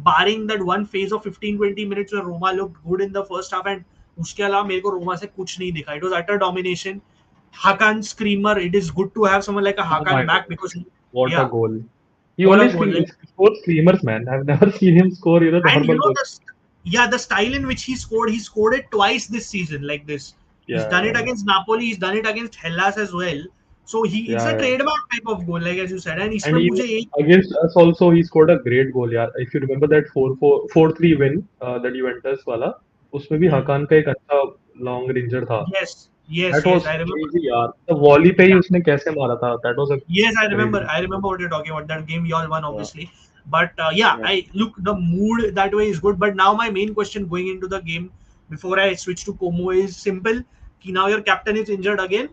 barring that one phase of 15-20 minutes where Roma looked good in the first half. And उसके अलावा मेरे को रोमा से कुछ नहीं दिखा. It was utter domination. Hakan screamer. It is good to have someone like a Oh my Hakan back God. because What a yeah, goal. He what only a goal. Like, scores screamers, man. I've never seen him score, and you normal know goals. the style in which he scored it twice this season like this. He's Yeah, done it yeah, against Napoli. He's done it against Hellas as well. So it's yeah, a yeah. trademark type of goal, like as you said. And And इसमें even मुझे एक against us also, he scored a great goal, yeah. If you remember that 4-3 win, that Juventus वाला, उसमें भी hmm, हकान का एक अच्छा long ranger था. yes, That was I remember. crazy, यार. The volley पे ही Yeah. उसने कैसे मारा था? That was a Yes, I remember. crazy. I remember what you're talking about. That game y'all won, Yeah, obviously. But yeah, yeah. I look the mood that way is good. But now my main question going into the game before I switch to Como is simple. Ki now your captain is injured again,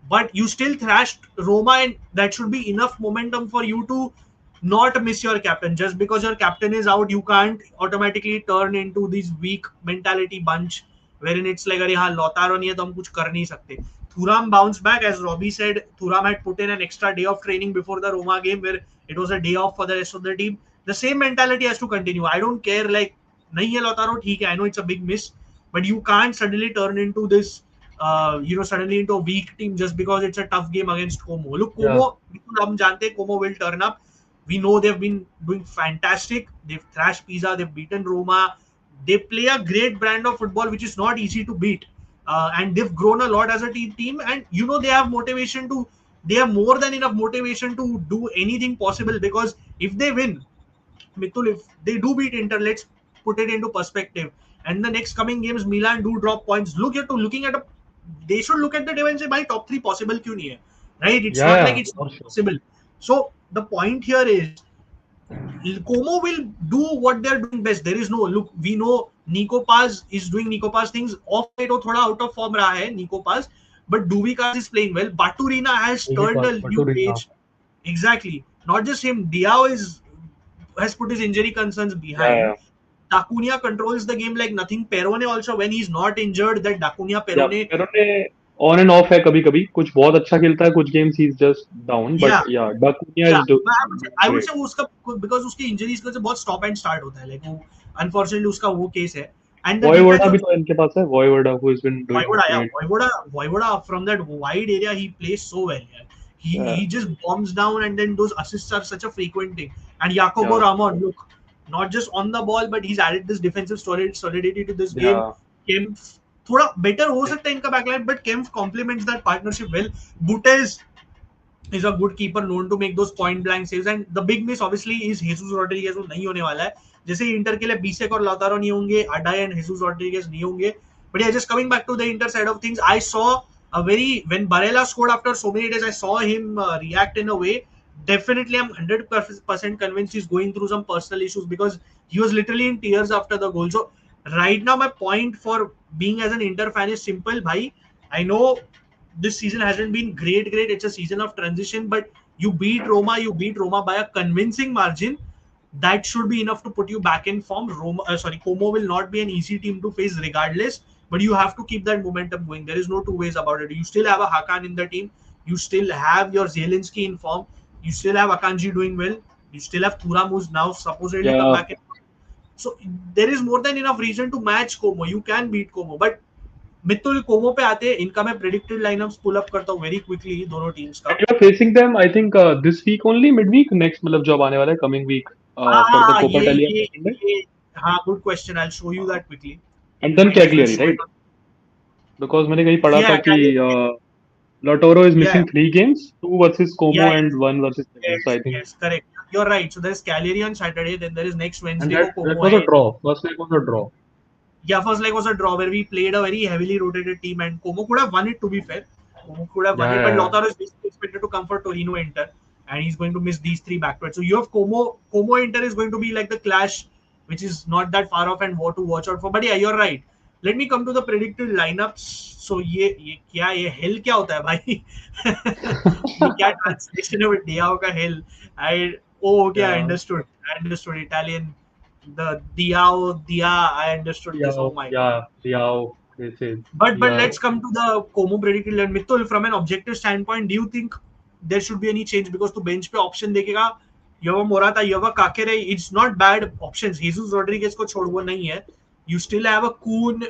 but you still thrashed Roma, and that should be enough momentum for you to not miss your captain. Just because your captain is out, you can't automatically turn into this weak mentality bunch wherein it's like, अरे हाँ लौतारो नहीं है तो हम कुछ कर नहीं सकते. Thuram bounced back, as Robbie said. Thuram had put in an extra day of training before the Roma game, where it was a day off for the rest of the team. The same mentality has to continue. I don't care, like, nahi hai Lautaro, theek hai. I know it's a big miss, but you can't suddenly turn into this, suddenly into a weak team just because it's a tough game against Como. Look, Yeah, Como, hum jante hain Como will turn up. We know they've been doing fantastic. They've thrashed Pisa. They've beaten Roma. They play a great brand of football, which is not easy to beat. And they've grown a lot as a team. And they have motivation to. They have more than enough motivation to do anything possible because if they win, Mitul, if they do beat Inter, let's put it into perspective. And the next coming games, Milan do drop points. Looking at they should look at the table and say, "My top 3 possible क्यों नहीं है?" Right? It's yeah, not like yeah, it's for not sure. possible. So the point here is Como will do what they're doing best. There is no look. We know Nico Paz is doing Nico Paz things. Off late, वो थोड़ा out of form रहा है Nico Paz, but Duvikas is playing well. Baturina has turned a new Baturina. page. Exactly. Not just him. Diao has put his injury concerns Yeah, behind. yeah. Dacunia controls the game like nothing. Perone also, when he's not injured, that Dacunia Yeah, Perone, Perone on and off है कभी-कभी. कुछ बहुत अच्छा खेलता है, कुछ games he's just down. But yeah, yeah, Dacunia yeah. is But doing I would great. say वो उसका because उसकी इंजरीज की वजह से बहुत stop and start होता है. Like वो unfortunately उसका वो केस है. And the defense Voivoda भी also. तो इनके पास है. Voivoda who has been doing Voivoda, yeah, great. Voivoda from that wide area, he plays so well. Yeah. He Yeah, just bombs down, and then those assists are such a frequent thing. And Jacobo yeah, Ramon, look, not just on the ball, but he's added this defensive solidity to this game. yeah, Kempf, थोड़ा better हो सकता है इनका backline, but Kempf complements that partnership well. Butes is a good keeper known to make those point blank saves, and the big miss obviously is Jesus Rodriguez, वो नहीं होने वाला है. जैसे इंटर के लिए बीसेक और लाउतारो नहीं होंगे, अडाई एंड Jesus Rodriguez नहीं होंगे. But yeah, just coming back to the Inter side of things, I saw when Barella scored after so many days, I saw him react in a way. Definitely, I'm 100% convinced he's going through some personal issues because he was literally in tears after the goal. So right now, my point for being as an Inter fan is simple, bhai. I know this season hasn't been great. It's a season of transition, but you beat Roma by a convincing margin. That should be enough to put you back in form. Como will not be an easy team to face regardless, but you have to keep that momentum going. There is no two ways about it. You still have a Hakan in the team. You still have your Zielinski in form. You still have Akanji doing well. You still have Thuram, who's now supposedly come yeah. back in. So there is more than enough reason to match Como. You can beat Como, but मित्तुल कोमो पे आते हैं. इनका मैं predicted line-ups pull up करता हूँ very quickly दोनों teams का. And you're facing them, I think, this week only, midweek, next मतलब जब आने वाला है, coming week, हाँ for the हाँ Coppa Italia ये Sunday. ये हाँ good question. I will show you that quickly. And It then might even Cagliari, show right? it on. Because मैंने कहीं पढ़ा था Yeah, कि Lautaro is yeah, missing 3 games, 2 versus Como yeah, and 1 versus Milan. So I think, yes, correct. You're right. So there's Cagliari on Saturday, then there is next and Wednesday को that Como was a है. draw. First leg was a draw. Yeah, first leg was a draw where we played a very heavily rotated team, and Como could have won it, to be fair. Como could have won Yeah, it, yeah, but yeah. Lautaro is basically expected to come for Torino Inter, and he's going to miss these 3 back-to-back. So you have Como Inter is going to be like the clash, which is not that far off and what to watch out for. But yeah, you're right. Let me come to the predicted lineups. So ये क्या ये hell क्या होता है भाई? ये क्या translation है with Diao का hell? I okay, I Yeah, understood. I understood Italian. The Diao Dia. I understood this. Oh my god. Diao, they say But Dia. let's come to the Como predicted line. Mitul, from an objective standpoint, do you think there should be any change? Because to bench पे option देखेगा यवा मोराता यवा काकेरे, it's not bad options. Jesus Rodriguez को छोड़ वो नहीं है. You still have a Kuhn,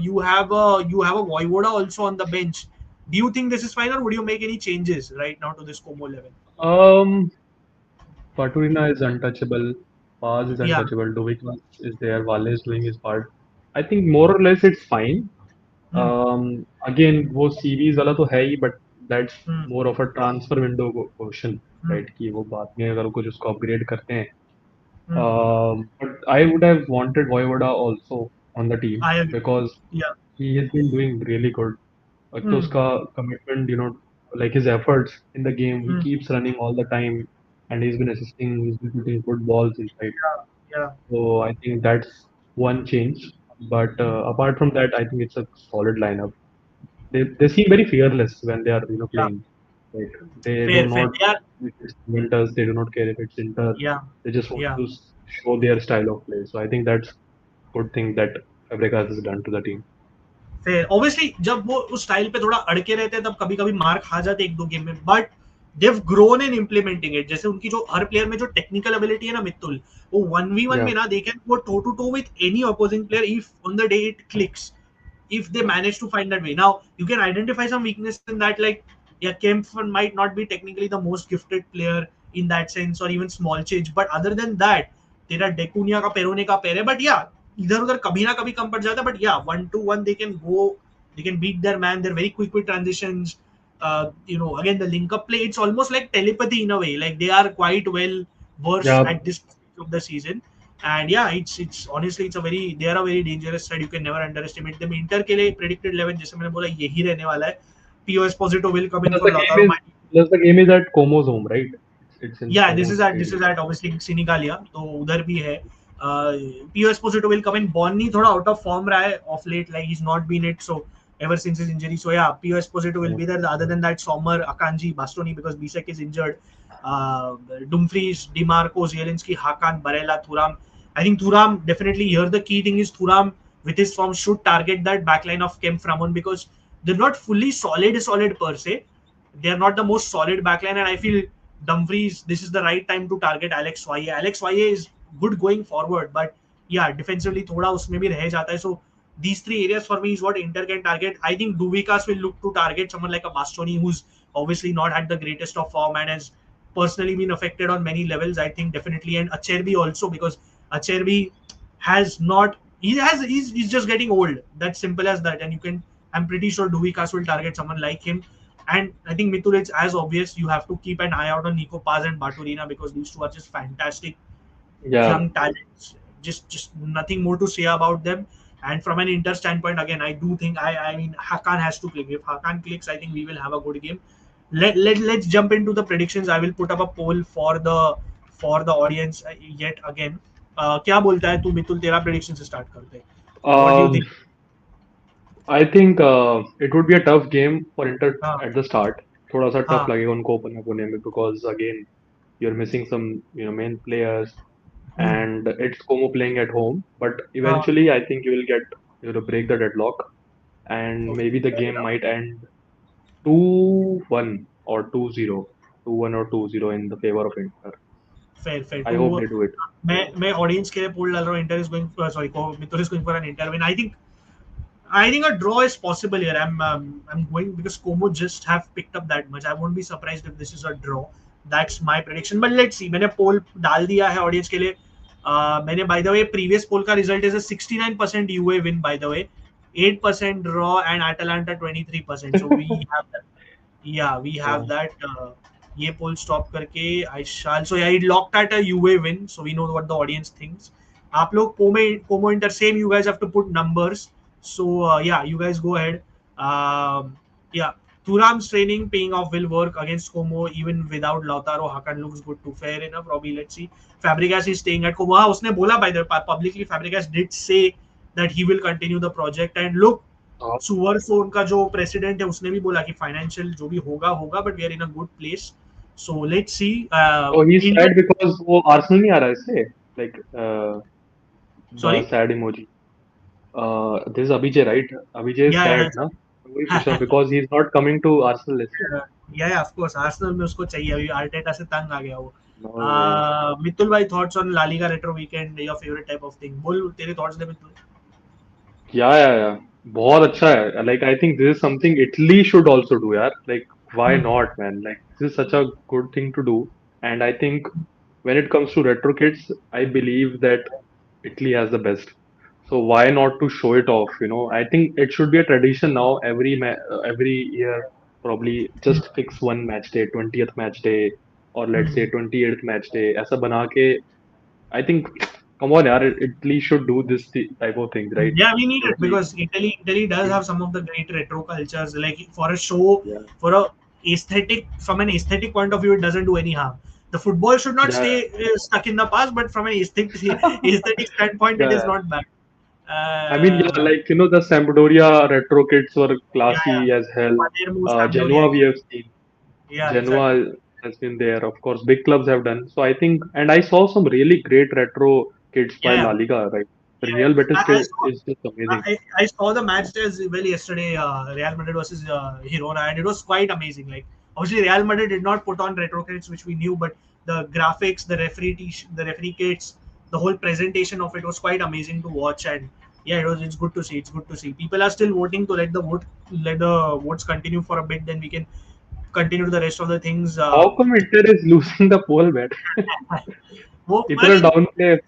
you have a Voivoda also on the bench. Do you think this is fine, or would you make any changes right now to this Como 11? Um, Faturina is untouchable. Paz is Yeah. untouchable. Dovikas is there. Vale is doing his part. I think more or less it's fine. Hmm. Again, वो series वाला तो है ही, but that's Hmm. more of a transfer window question, Hmm. right? कि वो बाद में अगर कुछ उसको अपग्रेड करते हैं. Hmm. But I would have wanted Voivoda also on the team I agree. because Yeah. he has been doing really good. एक तो Hmm. उसका commitment, like his efforts in the game, he Hmm. keeps running all the time, and he's been assisting, he's been putting good balls inside. Yeah. Yeah. So I think that's one change. But Hmm. apart from that, I think it's a solid lineup. They seem very fearless when they are Yeah. playing. Like they do Fair. not Fair. They are. if it's Juventus, they do not care if it's Inter. Yeah. They just want Yeah. to show their style of play. So I think that's good thing that Fabregas has done to the team. फिर obviously जब वो उस style पे थोड़ा अड़के रहते हैं तब कभी कभी मार खा जाते एक दो गेम में, but they grown in implementing it. जैसे उनकी जो हर प्लेयर में जो टेक्निकल एबिलिटी है ना मित्तुल, वो 1v1 Yeah, में ना they can go toe to toe with any opposing player if on the day it clicks, if they manage to find that way. Now you can identify some weakness in that, like yeah, Kempf might not be technically the most gifted player in that sense, or even small change. But other than that, तेरा डेकुनिया का पेरोने का पेर है, but या इधर उधर कभी ना कभी कम पड़ जाता है. बट या 1-2-1 they can go, they can beat their man. They're very quick with transitions. Again the link up play, it's almost like telepathy in a way. Like they are quite well versed yeah, at this stage of the season. And yeah, it's honestly it's a very, they are a very dangerous side. You can never underestimate them. Inter के लिए predicted 11 जैसे मैंने बोला यही रहने वाला है. Pio Esposito will come in plus for the Lautaro game is Martinez. plus the game is at Como's home, right? It's in Yeah, this is Como's at stadium. obviously Sinigalia, तो उधर भी है. Pio Esposito will come in. Bonni थोड़ा out of form रहा है of late, like he's not been it so ever since his injury. So yeah, Pio Esposito will Yeah. be there. Other than that, Sommer, Akanji, Bastoni because Bisek is injured. Dumfries, Dimarco, Zielinski, Hakan, Barella, Thuram. I think Thuram definitely here the key thing is Thuram with his form should target that backline of Kempf Ramon because they're not fully solid per se. They're not the most solid backline, and I feel Dumfries, this is the right time to target Alex Valle. Alex Valle is good going forward, but yeah, defensively थोड़ा उसमें भी रह जाता है. So these three areas for me is what Inter can target. I think Duvikas will look to target someone like a Bastoni who's obviously not had the greatest of form and has personally been affected on many levels. I think definitely, and Acerbi also because Acerbi has not. He's just getting old. That's simple as that. And you can. I'm pretty sure Duvikas will target someone like him. And I think Mithul, it's as obvious. You have to keep an eye out on Nico Paz and Baturina because these two are just fantastic Yeah, young talents. Just nothing more to say about them. And from an Inter standpoint, again, I do think I mean Hakan has to click. If Hakan clicks, I think we will have a good game. Let's jump into the predictions. I will put up a poll for the audience yet again. क्या बोलता है तू मितुल, तेरा prediction से start करते हैं. What do you um, think? I think it would be a tough game for Inter हाँ at the start. थोड़ा सा tough हाँ लगेगा उनको open up होने में because again you're missing some main players hmm, and it's Como playing at home. But हाँ eventually I think you will get break the deadlock and okay, maybe the fair game enough. might end 2-1 or 2-0, 2-1 or 2-0 in the favor of Inter. Fair I to hope they do it. मैं audience के लिए poll डाल रहा हूँ. Inter is going sorry Mitul is going for an Inter win. I think a draw is possible here. I'm going because Como just have picked up that much. I won't be surprised if this is a draw. That's my prediction. But let's see. मैंने पोल डाल दिया है audience के लिए. मैंने by the way previous poll का result is a 69% UA win by the way, 8% draw and Atalanta 23%. So we have that. Yeah, we have Yeah. that. ये poll stop करके I shall. So yeah, it locked at a UA win. So we know what the audience thinks. आप लोग Como Inter same. You guys have to put numbers. So yeah, you guys go ahead. Yeah, Thuram's training paying off will work against Como even without Lautaro. Hakan looks good too. Fair enough. Robbie, let's see. Fabregas is staying at Como. हाँ, उसने बोला by the publicly. Fabregas did say that he will continue the project. And look, सुवरसोन का जो president है उसने भी बोला कि फाइनेंशियल जो भी होगा होगा, but we are in a good place, so let's see. So he's sad because वो Arsenal नहीं आ रहा है इससे, like the Sorry? sad emoji. This is Abhijay, right? Abhijay is Yeah, sad, that's ना? वही पूछ रहा हूँ because he's not coming to Arsenal इससे. yeah, of course. आर्सेनल में उसको चाहिए, अभी आर्टेटा से तंग आ गया वो. No way. मितुल भाई, thoughts on La Liga retro weekend, your favourite type of thing, बोल तेरे थॉट्स दे मितुल. Yeah. बहुत अच्छा है. Like I think this is something Italy should also do, यार. Like why not, man? Like this is such a good thing to do. And I think when it comes to retro kits, I believe that Italy has the best. So why not to show it off? I think it should be a tradition now. Every year, probably just fix one match day, 20th match day, or let's say 28th match day. ऐसा बना के, I think, come on, yaar, Italy should do this type of thing, right? Yeah, we need it Probably, because Italy does have some of the great retro cultures. Like for a show, yeah, for a aesthetic, from an aesthetic point of view, it doesn't do any harm. The football should not yeah, stay stuck in the past, but from an aesthetic standpoint, it is yeah. not bad. I mean, yeah, like the Sampdoria retro kits were Yeah. classy as hell. Palermo, Sampdoria. Genoa we have seen. Yeah, exactly. Genoa has been there, of course. Big clubs have done. So I think, and I saw some really great retro kits by Yeah. La Liga, right? The Yeah. Real Betis I kit saw, is just amazing. I saw the match as well yesterday, Real Madrid versus Girona, and it was quite amazing. Like obviously, Real Madrid did not put on retro kits, which we knew, but the graphics, the referee kits, the whole presentation of it was quite amazing to watch. And yeah, it's good to see. It's good to see. People are still voting to let the votes continue for a bit. Then we can continue the rest of the things. How come Inter is losing the poll bet? इतना down play.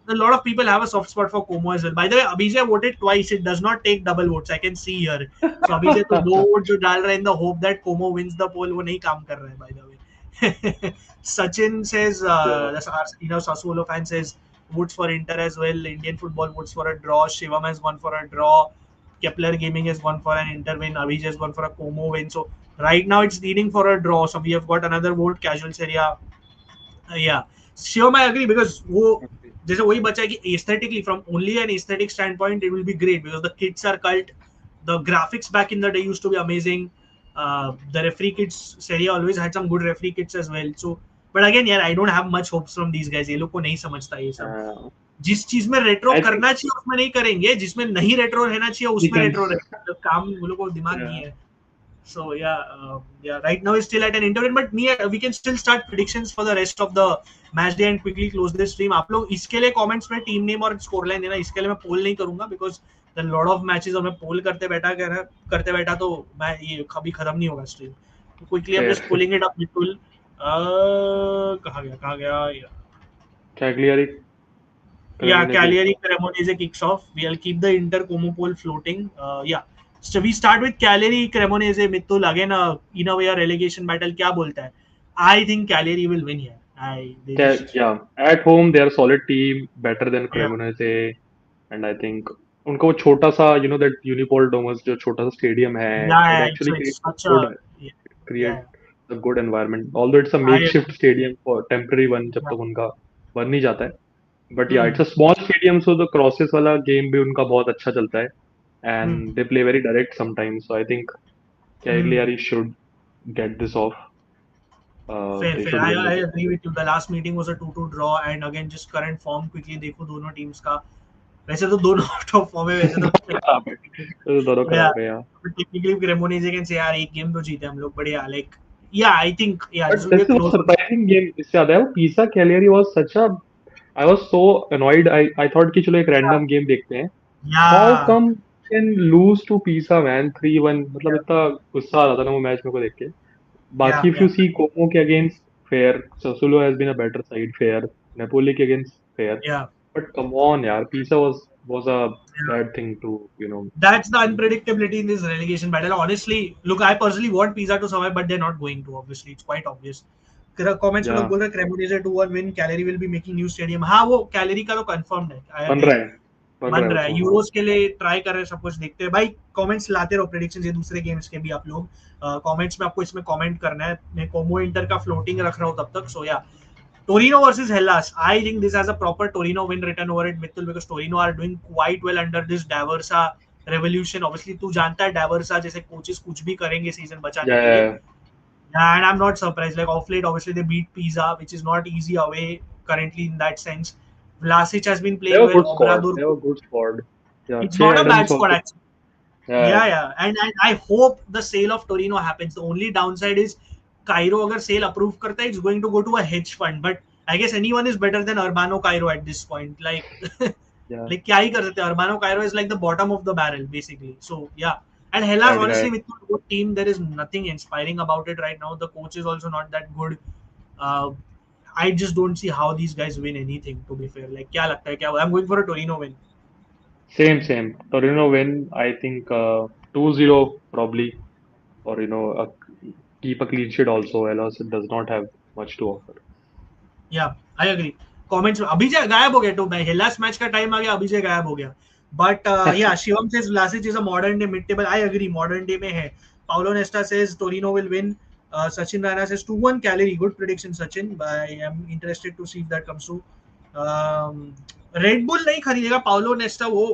A lot of people have a soft spot for Como as well. By the way, Abhijay voted twice. It does not take double votes. I can see here. So Abhijay तो दो votes जो डाल रहा है in the hope that Como wins the poll, वो नहीं काम कर रहा है. By the way, Sachin says, the Sassuolo fan says votes for Inter as well. Indian football votes for a draw. Shivam has gone for a draw. Kepler Gaming has gone for an Inter win. Abhijay has gone for a Como win. So right now it's leading for a draw. So we have got another vote. Casual Serie A. Yeah. Shivam, I agree because वो जैसे वही बचा है कि aesthetically, from only an aesthetic standpoint, it will be great because the kits are cult. The graphics back in the day used to be amazing. The referee kits, Serie A always had some good referee kits as well. So, but again, yeah, I don't have much hopes from these guys. ये लोग को नहीं समझता ये सब. जिस चीज में रेट्रो करना चाहिए उसमें नहीं करेंगे, जिसमें नहीं रेट्रो रहना चाहिए उसमें रेट्रो रहेगा. काम वो लोग को दिमाग नहीं है. So yeah, right now it's still at an interval, but we can still start predictions for the rest of the match day and quickly close this stream. आप लोग इसके लिए comments में team name और score line देना. इसके लिए मैं poll नहीं करूँगा because the lot of matches और मैं poll करते बैठा तो मैं ये कभी खत्म नहीं होगा stream. तो quickly I'm just pulling it up. Mitul, कहाँ गया? Cagliari. Yeah, Cagliari Cremonese kicks off. We'll keep the Inter Como poll floating. Yeah. So we start with Cagliari Cremonese. Mitul, again in a way a relegation battle. क्या बोलता है? I think Cagliari will win here. Yeah, at home they are a solid team, better than Cremonese, and I think उनका वो छोटा सा that Unipol Domus जो छोटा सा stadium है, it actually create a good environment. Although it's a makeshift stadium for temporary one जब तक उनका बन नहीं जाता है, but yeah, it's a small stadium, so the crosses वाला game भी उनका बहुत अच्छा चलता है. And they play very direct sometimes, so I think Cagliari should get this off. Fair. I agree with you. The last meeting was a 2-2 draw, and again just current form quickly देखो दोनों teams का. वैसे तो दोनों top form है, वैसे तो दोनों खराब है यार. Technically Cremonese can say यार एक game तो जीते हम लोग, but yeah, like I think this will be a close surprising game. इससे याद है वो Pisa Cagliari was such a, I was so annoyed. I thought कि चलो एक random game देखते हैं. How come can lose to Pisa, man? 3-1. मतलब इतना गुस्सा आ रहा था ना वो मैच मेरे को देख के. Baki, if you see Como ke against, fair. Sassuolo has been a better side, fair. Napoli ke against, fair. Yeah. But come on, yaar. Pisa was a bad thing to, That's the unpredictability in this relegation battle. Honestly, look, I personally want Pisa to survive, but they're not going to, obviously. It's quite obvious. Comments में लोग बोल रहे हैं Cremonese 2-1 win, Cagliari will be making new stadium. हाँ, वो Cagliari का तो confirmed है. बन रहा है. यूरोस के लिए ट्राई कर रहे हैं, सब कुछ देखते हैं. भाई कमेंट्स लाते रहो, प्रेडिक्शंस ये दूसरे गेम्स के भी आप लोग कमेंट्स में आपको इसमें कमेंट करना है. मैं कोमो इंटर का फ्लोटिंग रख रहा हूँ तब तक. सो या Torino versus Hellas. I think this has a proper Torino win written over it, Mithul, because Torino are doing quite well under this Daversa revolution. Obviously, तू जानता है Daversa जैसे coaches कुछ भी करेंगे season बचाने के लिए. Yeah, And I'm not surprised. Like off late, obviously they beat Pisa, which is not easy away currently in that sense. Vlasic has been they have playing a well. good squad. Obrador, They have a good squad. Yeah, it's Che not a bad Adams squad also. actually. Yeah, Yeah. And I hope the sale of Torino happens. The only downside is Cairo अगर sale approve करता है, it's going to go to a hedge fund. But I guess anyone is better than Urbano Cairo at this point. Like, yeah. like क्या ही कर सकते हैं? Urbano Cairo is like the bottom of the barrel basically. So yeah. And Hellas, Right, honestly, right. with the good team, there is nothing inspiring about it right now. The coach is also not that good. Uh, I just don't see how these guys win anything. To be fair, like क्या लगता है क्या? I'm going for a Torino win. Same. Torino win, I think 2-0 probably, or keep a clean sheet also. Hellas does not have much to offer. या I agree comments Abhijay गायब हो गया तो मैं हेलास मैच का टाइम आ गया अभिजय गायब हो गया but yeah Shivam says Vlasic is a modern day mid table I agree modern day में है Paolo Nesta says Torino will win Sachin Rana says 2-1 Cagliari good prediction Sachin I am interested to see if that comes to Red Bull नहीं खरीदेगा Paolo Nesta वो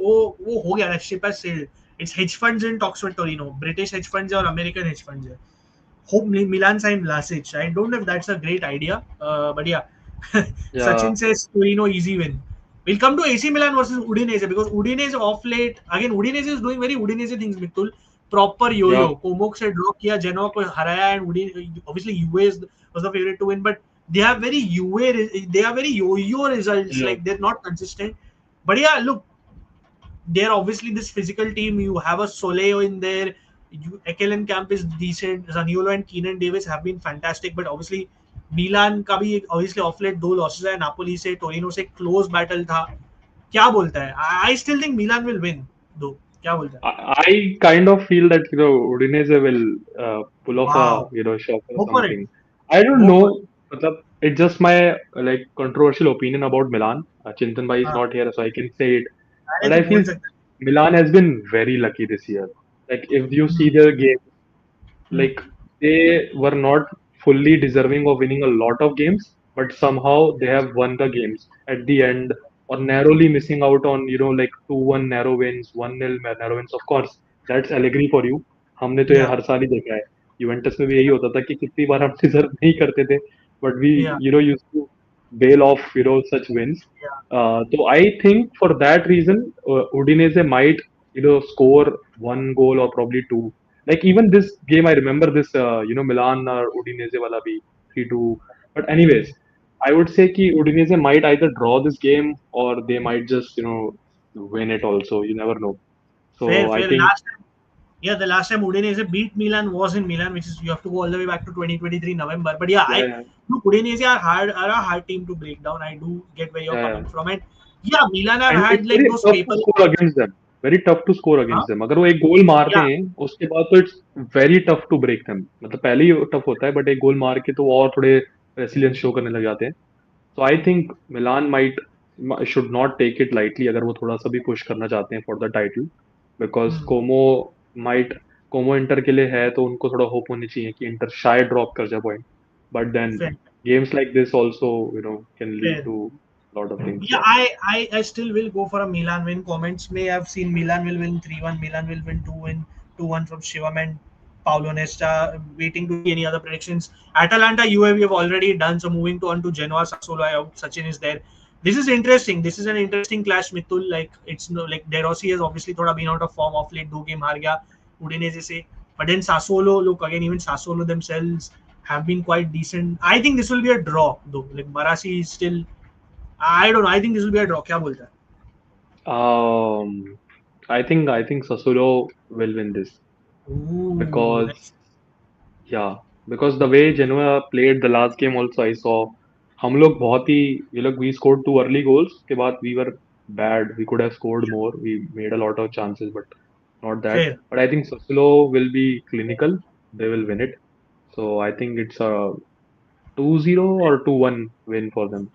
हो गया ship has sailed it's hedge funds in talks with Torino British hedge funds और American hedge funds है hope Milan sign Vlasic. I don't know if that's a great idea, but yeah. Yeah, Sachin says Torino easy win. We'll come to AC Milan versus Udinese because Udinese off late again. Udinese is doing very Udinese things. Mitul proper yo-yo. yeah, Komok से drop किया, Genoa को हराया and obviously UA was the favorite to win, but they have very yo-yo results. yeah. Like they're not consistent. But yeah, look, they're obviously this physical team. You have a Soleo in there. Ekelen Camp is decent. Zaniolo and Keenan Davis have been fantastic, but obviously मिलान का भी obviously of late 2 losses है Napoli से Torino से close battle था क्या बोलता है I still think Milan will win दो क्या बोलता है I kind of feel that Udinese will pull off a wow shocker or go for it something. I don't go know. For it मतलब, it's just my like controversial opinion about Milan. Chintan bhai is हाँ not here, so I can say it. अरे But तू I बोल feel सकता Milan has been very lucky this year. Like if you see है their game, like they were not fully deserving of winning a lot of games, but somehow they have won the games at the end, or narrowly missing out on like 2-1 narrow wins, 1-0 narrow wins. Of course, that's Allegri for you. हमने तो ये या हर साल ही देखा है. Juventus में भी यही होता था कि कितनी बार हम डिजर्व नहीं करते थे, but we या used to bail off such wins. या So I think for that reason, Udinese might score one goal or probably two. Like even this game, I remember this Milan or Udinese wala bhi 3-2. But anyways, I would say कि Udinese might either draw this game or they might just win it also. You never know. So fair I fair think last time yeah the last time Udinese beat Milan was in Milan which is you have to go all the way back to 2023 November but yeah I yeah, look Udinese are a hard team to break down I do get where you're yeah. coming from and yeah Milan have And had it's like very those tough to papal score against them. Very tough to score huh? against them. अगर वो एक गोल मार yeah दें उसके बाद तो it's very tough to break them. मतलब पहले ही tough होता है but एक गोल मार के तो वो और थोड़े resilience show करने लग जाते हैं. So I think Milan should not take it lightly अगर वो थोड़ा सा भी push करना चाहते हैं for the title because hmm. Como inter के लिए है तो उनको थोड़ा hope होनी चाहिए कि इंटर शायद drop कर जाए point. But then fair games like this also can lead fair to a lot of things. yeah, Yeah. I still will go for a Milan win. Comments may have seen Milan will win 3-1, Milan will win 2-1, 2-1 from Shivam and Paulo Nesta. Waiting to see any other predictions. Atalanta, UA, we have already done. So moving to on to Genoa, Sassuolo. I hope Sachin is there. This is interesting. This is an interesting clash, Mitul. Like it's no like De Rossi has obviously thoda been out of form of late. 2 game हार गया Udinese से. But then Sassuolo, look again, even Sassuolo themselves have been quite decent. I think this will be a draw though. Like Marassi is still I don't know. I think this will be a draw. क्या बोलता है? Um, I think Sassuolo will win this Ooh, because yeah, because the way Genoa played the last game also I saw हम लोग बहुत ही we scored 2 early goals के बाद we were bad. We could have scored more. We made a lot of chances, but not that. fair, But I think Sassuolo will be clinical. They will win it. So I think it's a 2-0 or 2-1 win for them.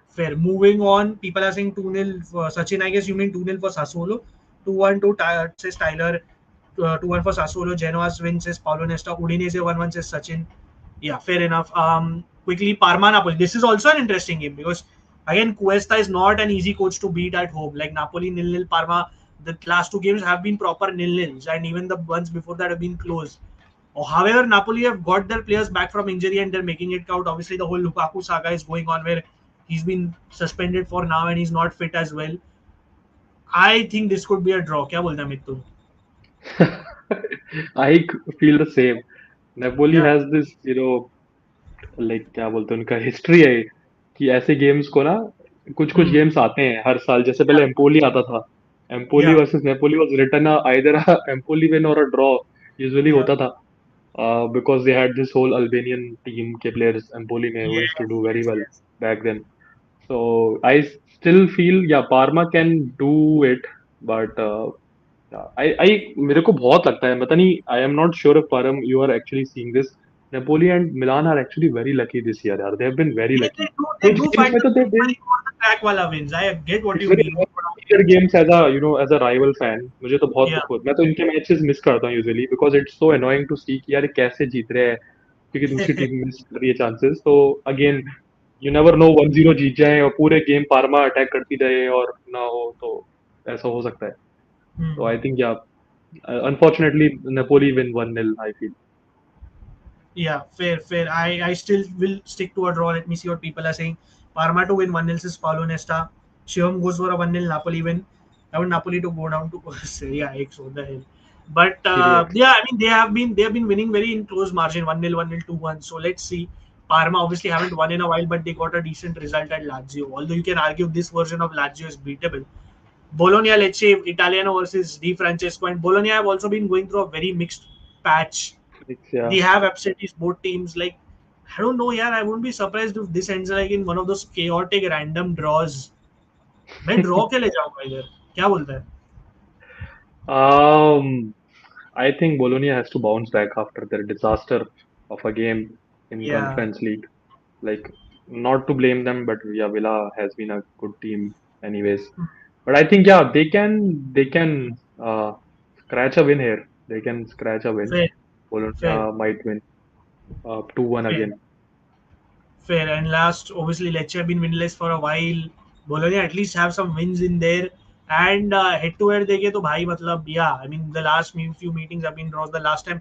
fair. Moving on, people are saying 2-0 for Sachin. I guess you mean 2-0 for Sassuolo. 2-1 to says Tyler. 2-1 for Sassuolo. Genoa's win says Paulo Nesta. Udinese 1-1 says Sachin. Yeah, fair enough. quickly, Parma Napoli. This is also an interesting game because again, Cuesta is not an easy coach to beat at home. Like Napoli 0-0, Parma. The last two games have been proper 0-0s, and even the ones before that have been close. However, Napoli have got their players back from injury and they're making it count. Obviously, the whole Lukaku saga is going on where he's been suspended for now and he's not fit as well. I think this could be a draw. क्या बोलता है मित्तुल? feel the same. Napoli Yeah, has this, like क्या बोलते हैं उनका history है कि ऐसे गेम्स को ना कुछ कुछ hmm. गेम्स आते हैं हर साल जैसे Yeah, पहले एम्पोली आता था Empoli yeah, versus Napoli was written either Empoli win और अ ड्रॉ यूजुअली yeah, होता था because they had this whole Albanian team के players एम्पोली में who yes, used to do very well yes. back then so I still feel yeah Parma can do it but I मेरे को बहुत लगता है पता नहीं I am not sure if Param you are actually seeing this Napoli and Milan are actually very lucky this year यार they have been very lucky They कुछ do games find में the तो they've been scoring or the track wala wins. I get what it's you very mean. hard to see their games as a as a rival fan मुझे तो बहुत Yeah, दुख होता मैं तो इनके मैचेस मिस करता हूँ usually because it's so annoying to see कि यार ये कैसे जीत रहे हैं क्योंकि दूसरी टीम मिस कर रही है चांसेस तो अगेन यू नेवर नो 1-0 जीत जाए और पूरे गेम पार्मा अटैक करती रहे और ना हो तो ऐसा हो सकता है तो आई थिंक या unfortunately Napoli win 1-0 I feel yeah, fair, fair. I still will stick to a draw. Let me see what people are saying. Parma to win 1-0 says Paulo Nesta. Shivam goes for a 1-0 Napoli win. I want Napoli to go down to Serie A. What the hell? But Serie A. yeah, I mean they have been winning very in close margin 1-0, 1-0, 2-1. So let's see. Parma obviously haven't won in a while, but they got a decent result at Lazio. Although you can argue this version of Lazio is beatable. Bologna, let's say Italiano versus Di Francesco, and Bologna have also been going through a very mixed patch. Yeah. They have upset these both teams. Like, I don't know, yeah. I wouldn't be surprised if this ends like in one of those chaotic random draws. मैं draw के ले जाऊंगा इधर क्या बोलता है um I think Bologna has to bounce back after their disaster of a game in yeah Conference League. Like, not to blame them, but yeah, Villa has been a good team anyways. But I think yeah, they can scratch a win here. They can scratch a win. fair fair Bologna might win 2-1 fair again. fair and last obviously Lecce have been winless for a while Bologna at least have some wins in there and head to head देखे तो भाई मतलब yeah I mean the last few meetings have been draws the last time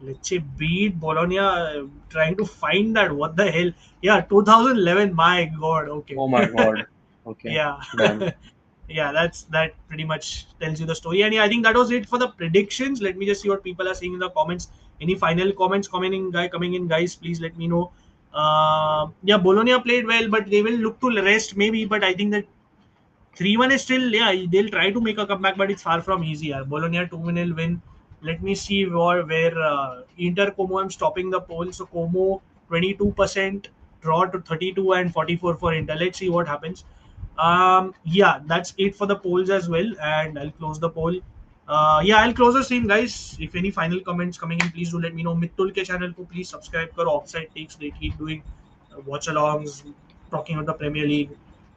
Lecce beat Bologna trying to find that what the hell yeah 2011 my god okay Oh my God. Okay. yeah Damn. yeah that pretty much tells you the story and yeah, I think that was it for the predictions let me just see what people are saying in the comments any final comments coming in guys please let me know yeah Bologna played well but they will look to rest maybe but I think that 3-1 is still yeah they'll try to make a comeback but it's far from easy yeah. Bologna 2-0 win let me see where Inter Como I'm stopping the poll so Como 22% draw to 32 and 44 for Inter let's see what happens yeah that's it for the polls as well and I'll close the poll yeah I'll close the stream guys if any final comments coming in please do let me know Mittul ke channel ko please subscribe karo offside takes they keep doing watch alongs talking about the Premier League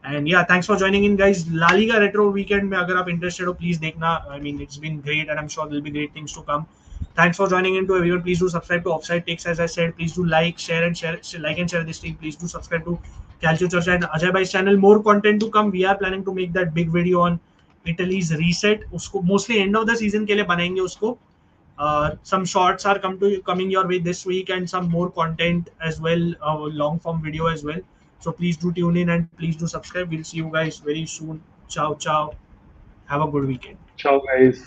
and yeah thanks for joining in guys La Liga retro weekend mein agar aap interested ho please dekhna I mean it's been great and I'm sure there'll be great things to come thanks for joining in to everyone please do subscribe to offside takes as I said please do like and share this stream please do subscribe to Calcio Church and Ajay Bhai's channel. More content to come. We are planning to make that big video on Italy's reset. उसको mostly end of the season के लिए बनाएंगे उसको. Some shorts are coming your way this week and some more content as well, long form video as well. So please do tune in and please do subscribe. We'll see you guys very soon. Ciao ciao. Have a good weekend. Ciao guys.